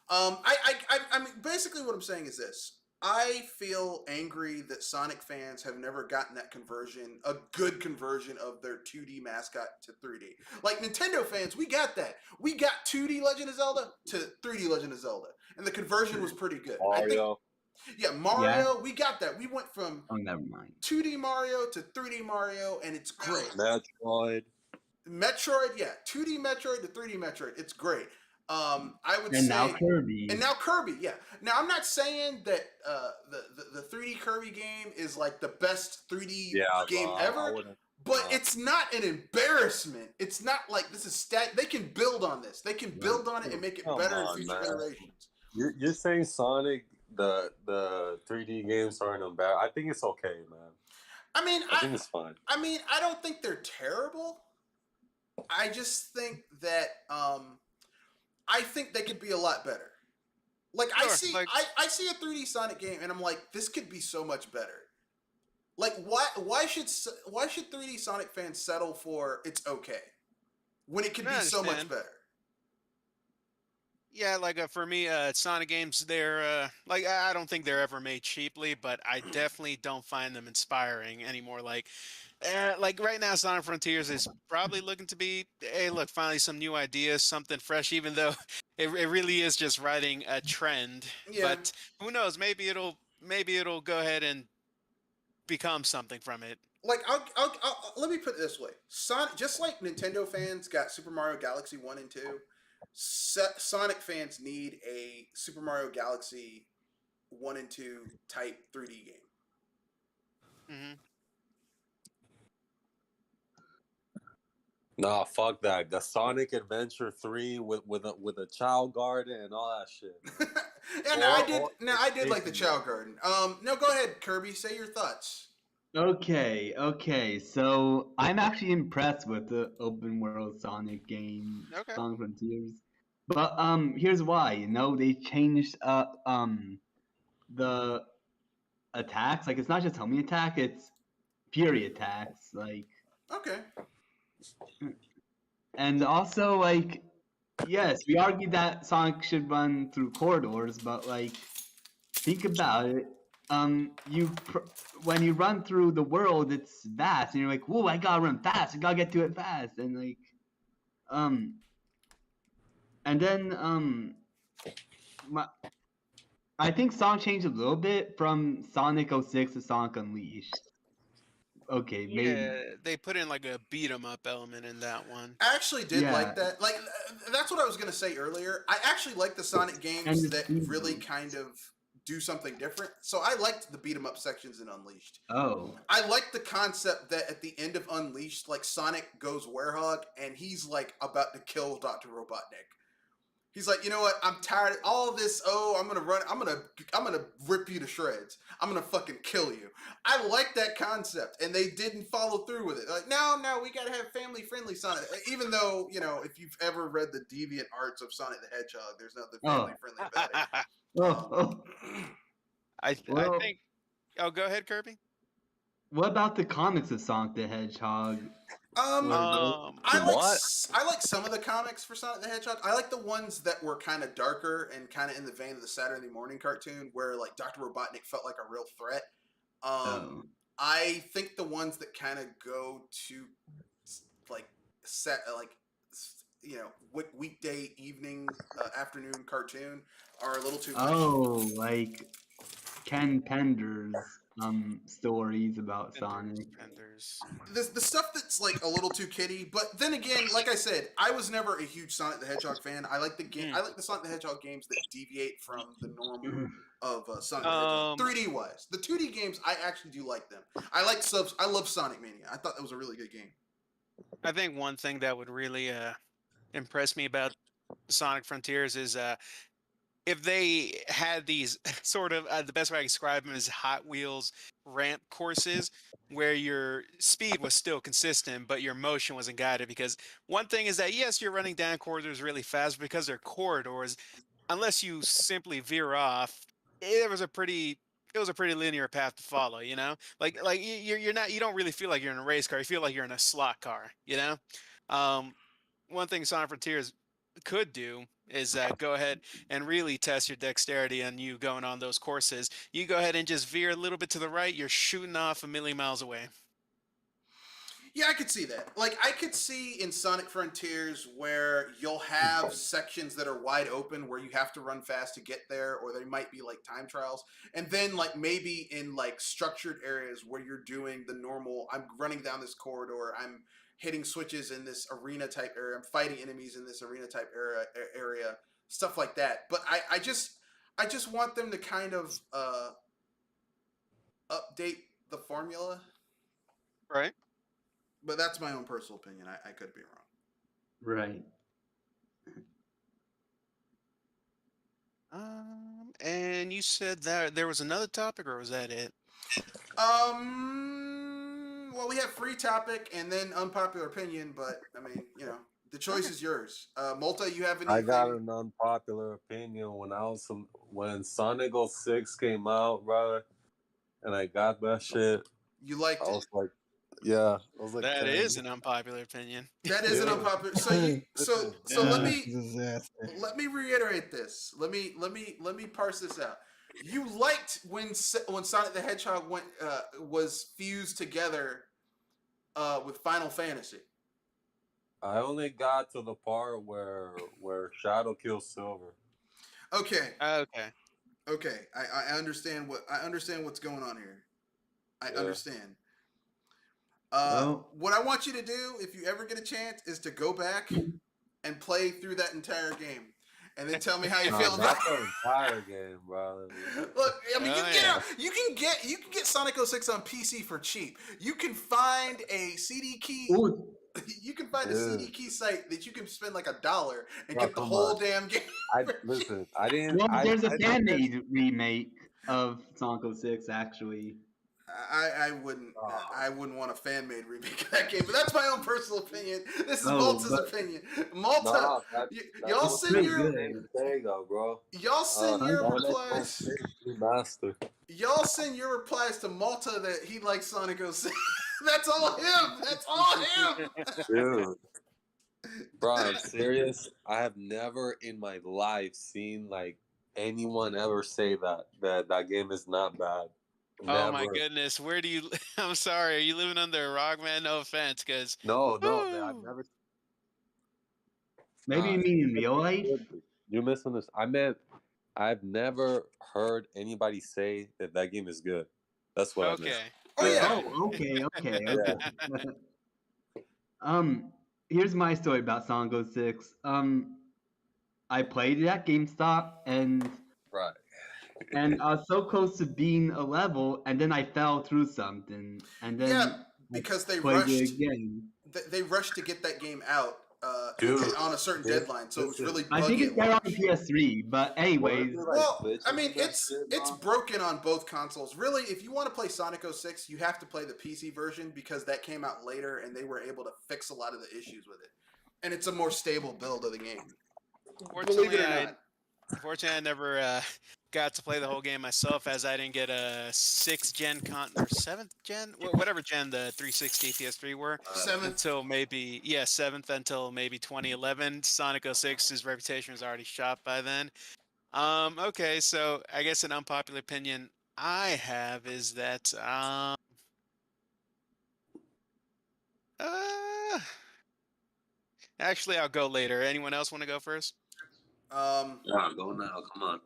I mean, basically what I'm saying is this. I feel angry that Sonic fans have never gotten that conversion, a good conversion of their 2D mascot to 3D. Like Nintendo fans, we got that. We got 2D Legend of Zelda to 3D Legend of Zelda, and the conversion was pretty good. I think, Mario. yeah, Mario, we got that. We went from Oh, never mind. 2D Mario to 3D Mario, and it's great. Metroid. Metroid, yeah, 2D Metroid to 3D Metroid, it's great. I would And say, now Kirby. and now Kirby, yeah. Now I'm not saying that the 3D Kirby game is like the best 3D game ever, but it's not an embarrassment. It's not like this is They can build on this. They can build on it and make it Come better on, in future man. generations. You're saying Sonic the 3D games aren't bad. I think it's okay, man. I mean, I think it's fine. I mean, I don't think they're terrible. I just think that I think they could be a lot better. Like I Sure, see like- I see a 3D Sonic game and I'm like, this could be so much better. Like why should 3D Sonic fans settle for it's okay when it could I be so much understand. better? Yeah, like for me, Sonic games, they're like I don't think they're ever made cheaply, but I definitely don't find them inspiring anymore. Like right now, Sonic Frontiers is probably looking to be, hey, look, finally some new ideas, something fresh, even though it really is just riding a trend. Yeah. But who knows? Maybe it'll go ahead and become something from it. Like I'll let me put it this way: Sonic, just like Nintendo fans got Super Mario Galaxy 1 and 2, Sonic fans need a Super Mario Galaxy 1 and 2 type 3D game. Hmm. Nah, fuck that. The Sonic Adventure 3 with a child garden and all that shit. And I did like the Chow Garden. No, go ahead, Kirby. Say your thoughts. Okay. So I'm actually impressed with the open world Sonic game, Okay. Sonic Frontiers. But here's why. They changed the attacks. Like it's not just homing attack, it's fury attacks. Like Okay. and also like yes, we argued that Sonic should run through corridors, but like think about it. When you run through the world, it's vast, and you're like, "Whoa, I gotta run fast! I gotta get to it fast!" And like, and then I think Sonic changed a little bit from Sonic 06 to Sonic Unleashed. Okay, maybe. Yeah, they put in like a beat 'em up element in that one. I actually did Yeah. like that. Like that's what I was gonna say earlier. I actually like the Sonic games And the that speed really boost. kind of do something different. So I liked the beat 'em up sections in Unleashed. Oh, I like the concept that at the end of Unleashed, like Sonic goes werehog and he's like about to kill Dr. Robotnik. He's like, you know what? I'm tired of all this. Oh, I'm gonna rip you to shreds. I'm gonna fucking kill you. I like that concept, and they didn't follow through with it. Like, no, we gotta have family-friendly Sonic. Even though, if you've ever read the deviant arts of Sonic the Hedgehog, there's nothing family-friendly about it. oh. I Well- think. Oh, go ahead, Kirby. What about the comics of Sonic the Hedgehog? I What? like some of the comics for Sonic the Hedgehog. I like the ones that were kind of darker and kind of in the vein of the Saturday morning cartoon, where like Dr. Robotnik felt like a real threat. Oh. I think the ones that kind of go to like weekday evening afternoon cartoon are a little too much. Oh, like Ken Pender's stories about Sonic. Penders. The stuff that's like a little too kiddie, but then again, like I said, I was never a huge Sonic the Hedgehog fan. I like the game. I like the Sonic the Hedgehog games that deviate from the norm of Sonic the Hedgehog. 3D wise, the 2D games I actually do like them. I love Sonic Mania. I thought that was a really good game. I think one thing that would really impress me about Sonic Frontiers is if they had these sort of the best way I describe them is Hot Wheels ramp courses where your speed was still consistent, but your motion wasn't guided. Because one thing is that yes, you're running down corridors really fast because they're corridors. Unless you simply veer off, it was a pretty linear path to follow. Like you're not you don't really feel like you're in a race car. You feel like you're in a slot car. Um, one thing Sonic Frontiers could do is go ahead and really test your dexterity on you going on those courses. You go ahead and just veer a little bit to the right, you're shooting off a million miles away. Yeah, I could see that. Like, I could see in Sonic Frontiers where you'll have sections that are wide open where you have to run fast to get there, or they might be like time trials. And then, like, maybe in like structured areas where you're doing the normal, I'm running down this corridor, I'm hitting switches in this arena type area, I'm fighting enemies in this arena type area, stuff like that. But I just want them to kind of update the formula. Right. But that's my own personal opinion. I could be wrong. Right. And you said that there was another topic, or was that it? Well, we have free topic and then unpopular opinion, but I mean, the choice is yours. Malta, you have anything? I got an unpopular opinion when Sonic 06 came out, brother, and I got that shit. You liked I it. was like, yeah, I was like, That 10. is an unpopular opinion. That is an unpopular. So Disaster. let me reiterate this. Let me parse this out. You liked when Sonic the Hedgehog was fused together with Final Fantasy. I only got to the part where Shadow kills Silver. Okay. Okay. I understand what's going on here. I Yeah. understand. Well- What I want you to do, if you ever get a chance, is to go back and play through that entire game, and then tell me how you feel about Not the entire game, brother. Look, I mean, Oh, you can get Sonic 06 on PC for cheap. You can find a CD key. Ooh, You can find a CD key site that you can spend like $1 and Bro, get the come whole on. damn game. Listen, I didn't. well, there's a I fan-made remake of Sonic 06, actually. I wouldn't want a fan made remake of that game, but that's my own personal opinion. This is Oh, Malta's but- opinion. Malta, y'all was send pretty your good. Sega, bro. y'all send your Sonic replies. 06 Remaster. Y'all send your replies to Malta that he likes Sonic 06. That's all him. That's all him. Dude. Bro, I'm serious. I have never in my life seen like anyone ever say that game is not bad. Oh my Never. goodness, where do you? I'm sorry, are you living under a rock, man? No offense, because No, man, I've never. Maybe you mean in real life? You misunderstood. I've never heard anybody say that game is good. That's what I okay. meant. Oh yeah. Oh, okay. Yeah. Here's my story about Sonic 06. I played it at GameStop, and Right. I was so close to being a level, and then I fell through something, and then Yeah, because they played rushed. it again. They rushed to get that game out Dude, on a certain deadline, so it was really I buggy think at it's better on launch. PS3, but anyways, Well, I mean, it's broken on both consoles. Really, if you want to play Sonic 06, you have to play the PC version because that came out later, and they were able to fix a lot of the issues with it. And it's a more stable build of the game. Believe it or not. Unfortunately, I never got to play the whole game myself, as I didn't get a 6th gen or 7th gen, whatever gen the 360 PS3 were. 7th. Until maybe 7th until maybe 2011. Sonic 06's reputation was already shot by then. Okay, so I guess an unpopular opinion I have is that actually I'll go later. Anyone else want to go first? Yeah, go now. Come on.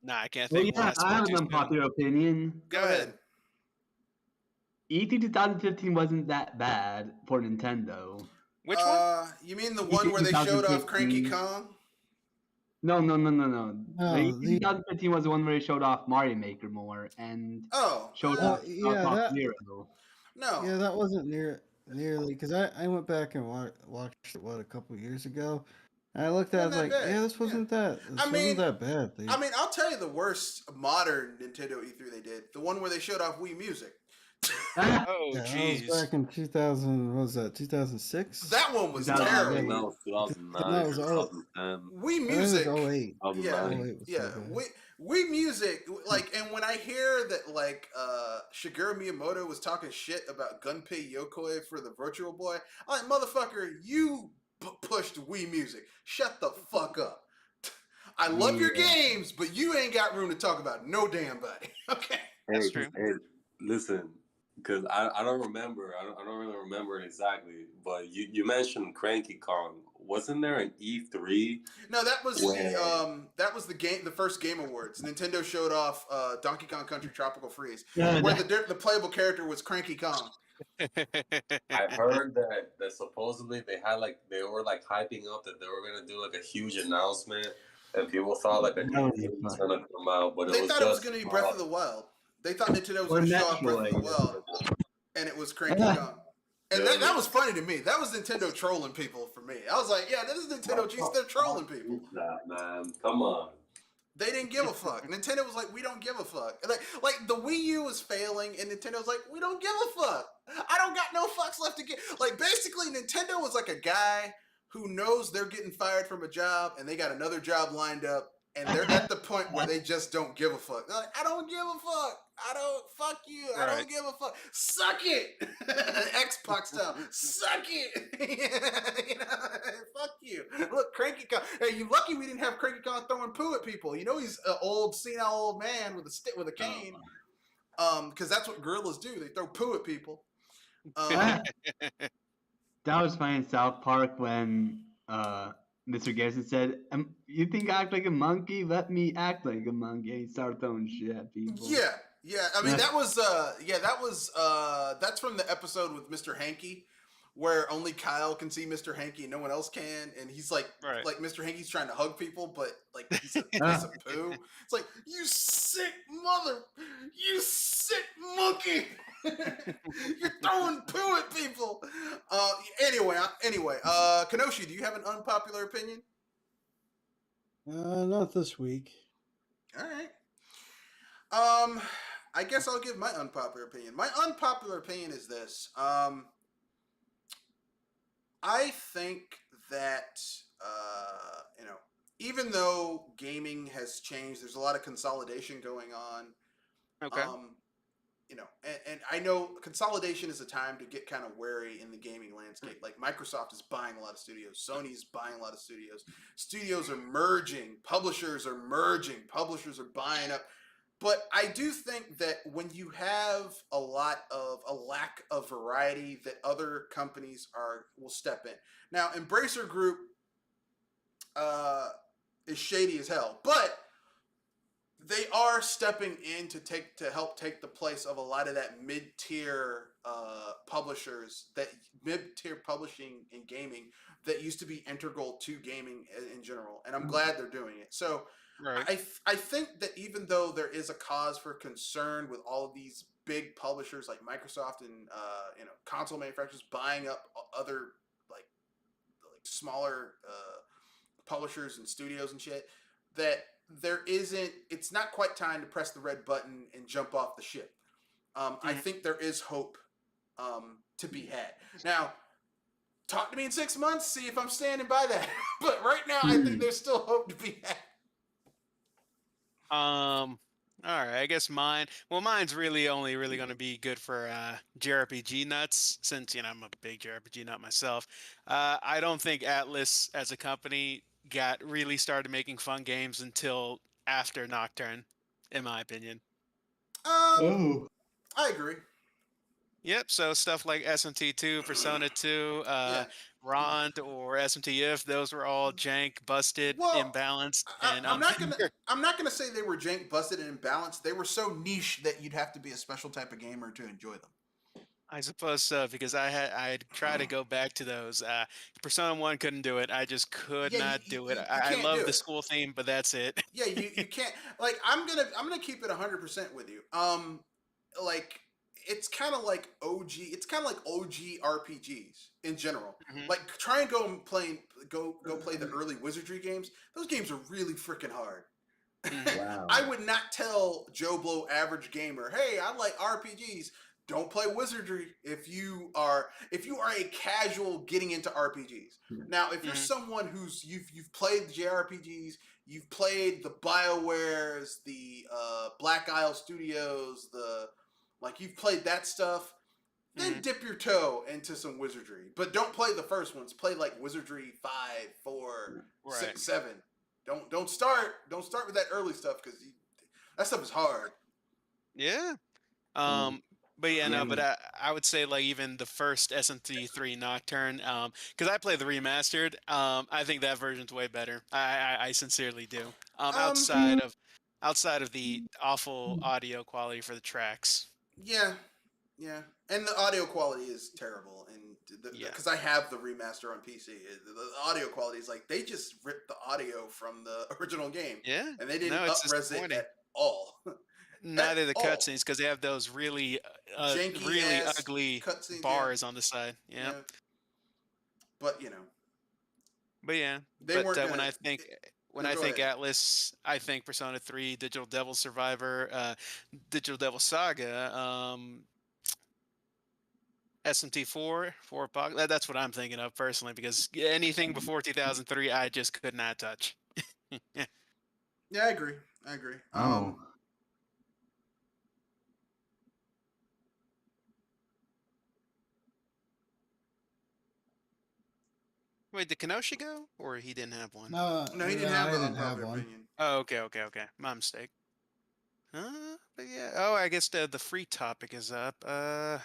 Nah, I can't well, think. yeah, I have an unpopular opinion. Go ahead. E3 2015 wasn't that bad for Nintendo. Which one? You mean the one where they showed off Cranky 2015. Kong? No. No, E3 2015 was the one where they showed off Mario Maker more and Oh, showed off yeah, Off that- Zero. no. Yeah, that wasn't nearly because I went back and watched it a couple years ago. I looked at it, I was Wasn't like, that bad. yeah, this Yeah. wasn't that. This I mean, wasn't that bad. I'll tell you the worst modern Nintendo E3 they did. The one where they showed off Wii Music. Oh, Yeah, that was jeez. back in 2000. What was that? 2006. That one was That was- I terrible. think that was 2009 That was or all- 2010. Wii I think Music. it was 08. Yeah, 2009. was yeah. so bad. Wii Music, like, and when I hear that, like, Shigeru Miyamoto was talking shit about Gunpei Yokoi for the Virtual Boy, I'm like, motherfucker, you pushed Wii Music. Shut the fuck up. I love your Yeah. games, but you ain't got room to talk about no damn body. Okay. That's true. Hey, listen, because I don't remember. I don't really remember it exactly. But you mentioned Cranky Kong. Wasn't there an E3? No, that was Wow. the game, the first Game Awards. Nintendo showed off Donkey Kong Country Tropical Freeze, Yeah, where the playable character was Cranky Kong. I heard that supposedly they were like hyping up that they were gonna do like a huge announcement, and people thought like a new That would be game was fun. gonna come out, but They it was thought it was just going to be Breath of the Wild. They thought Nintendo was Or going to show off Breath of the Metroid. Wild, and it was Cranky Yeah. Kong. And Yeah, that was funny to me. That was Nintendo trolling people for me. I was like, yeah, this is Nintendo. Jeez, they're trolling people. That man, come on. They didn't give a fuck. Nintendo was like, we don't give a fuck. Like the Wii U was failing, and Nintendo was like, we don't give a fuck. I don't got no fucks left to give. Like, basically, Nintendo was like a guy who knows they're getting fired from a job, and they got another job lined up, and they're at the point where they just don't give a fuck. They're like, I don't give a fuck. I don't, fuck you. I Right. don't give a fuck. Suck it. Xbox style. Suck it. You know, fuck you. Look, Cranky Kong. Hey, you lucky we didn't have Cranky Kong throwing poo at people. You know he's an old, senile old man with a stick with a cane. Because that's what gorillas do. They throw poo at people. That was funny in South Park when Mr. Garrison said, "You think I act like a monkey? Let me act like a monkey." And he started throwing shit at people. Yeah. I mean, Yeah. that's from the episode with Mr. Hanky, where only Kyle can see Mr. Hanky and no one else can, and he's like, Right. like Mr. Hanky's trying to hug people, but like he's a piece of poo. It's like, you sick monkey, you're throwing poo at people. Anyway, Kenoshi, do you have an unpopular opinion? Not this week. All right. I guess I'll give my unpopular opinion. My unpopular opinion is this. I think that even though gaming has changed, there's a lot of consolidation going on. Okay. And I know consolidation is a time to get kind of wary in the gaming landscape. Like Microsoft is buying a lot of studios, Sony's buying a lot of studios. Studios are merging, publishers are merging, publishers are buying up. But I do think that when you have a lack of variety, that other companies will step in. Now, Embracer Group is shady as hell, but they are stepping in to help take the place of a lot of that mid-tier publishers, that mid-tier publishing in gaming that used to be integral to gaming in general. And I'm glad they're doing it. So Right. I think that even though there is a cause for concern with all of these big publishers like Microsoft and console manufacturers buying up other like smaller publishers and studios and shit, that it's not quite time to press the red button and jump off the ship. I think there is hope to be had. Now, talk to me in 6 months, see if I'm standing by that. But right now, I think there's still hope to be had. All right, I guess mine's really only going to be good for JRPG nuts, since I'm a big JRPG nut myself. I don't think Atlas as a company really started making fun games until after Nocturne, in my opinion. Oh. I agree. Yep, so stuff like SMT2, Persona 2, Rond, or SMT If, those were all jank, busted, Well, imbalanced, and I'm not gonna say they were jank, busted, and imbalanced. They were so niche that you'd have to be a special type of gamer to enjoy them. I suppose so, because I tried to go back to those. Persona 1 couldn't do it. I just could not do it. I can't love do the it. school theme, but that's it. Yeah, you can't. Like, I'm gonna keep it 100% with you. Like, it's kind of like OG. It's kind of like OG RPGs in general. Mhm. Like, try and go and play go play the early Wizardry games. Those games are really freaking hard. Wow. I would not tell Joe Blow average gamer, hey, I like RPGs. Don't play Wizardry if you are a casual getting into RPGs. Now, if you're someone who's you've played the JRPGs, you've played the BioWares, the Black Isle Studios, you've played that stuff, then dip your toe into some Wizardry. But don't play the first ones. Play like Wizardry 5, 4, 6, 7. Don't start with that early stuff because that stuff is hard. Yeah. But yeah, no, but I would say like even the first SMT3 Nocturne, because I play the remastered, I think that version's way better. I sincerely do. Outside of the awful audio quality for the tracks. Yeah, and the audio quality is terrible, and because I have the remaster on PC, the audio quality is like they just ripped the audio from the original game. Yeah, and they didn't it's up-res it disappointing. at all. Neither the cutscenes because they have those really Janky-ass ugly cutscenes, bars on the side. Yeah. But But yeah, they weren't when gonna- I think Go ahead. Atlas, I think Persona 3, Digital Devil Survivor, Digital Devil Saga, SMT4, that's what I'm thinking of personally because anything before 2003, I just could not touch. Yeah, I agree. Oh. Wait, did Kenosha go, or he didn't have one? No, he didn't I have an didn't have unpopular one. opinion. Oh, okay. My mistake. But yeah. Oh, I guess the free topic is up. No.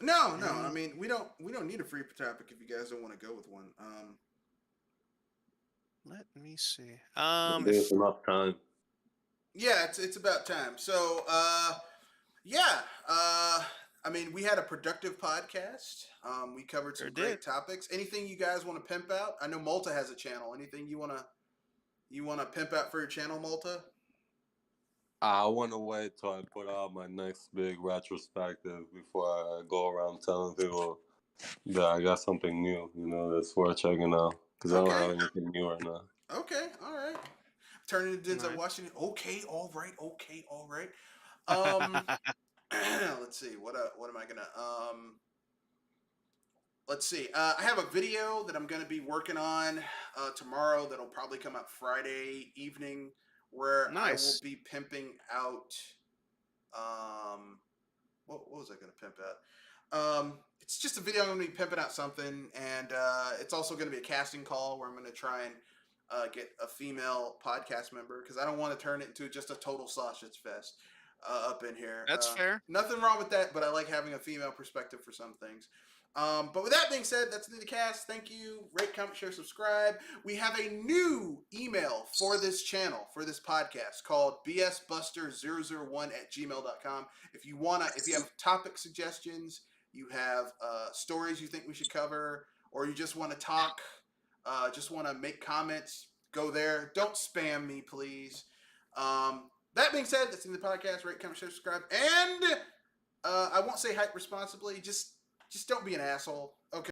I mean, we don't need a free topic if you guys don't want to go with one. Let me see. There's enough time. Yeah, it's about time. So, I mean, we had a productive podcast. We covered some great topics. Anything you guys want to pimp out? I know Malta has a channel. Anything you wanna pimp out for your channel, Malta? I want to wait till I put out my next big retrospective before I go around telling people that I got something new, that's worth checking out. Because I don't have anything new right now. Okay, all right. Turning to Denzel Washington. Okay, all right. Let's see. What am I gonna? Let's see. I have a video that I'm gonna be working on tomorrow. That'll probably come out Friday evening, where I will be pimping out. What was I gonna pimp out? It's just a video. I'm gonna be pimping out something, and it's also gonna be a casting call where I'm gonna try and get a female podcast member because I don't want to turn it into just a total sausage fest up in here. That's fair. Nothing wrong with that, but I like having a female perspective for some things. But with that being said, that's the cast. Thank you. Rate, comment, share, subscribe. We have a new email for this channel, for this podcast, called bsbuster001@gmail.com. If you have topic suggestions, you have stories you think we should cover, or you just want to talk, just want to make comments, go there. Don't spam me, please. That being said, that's in the podcast. Rate, comment, share, subscribe. And I won't say hype responsibly. Just don't be an asshole. Okay.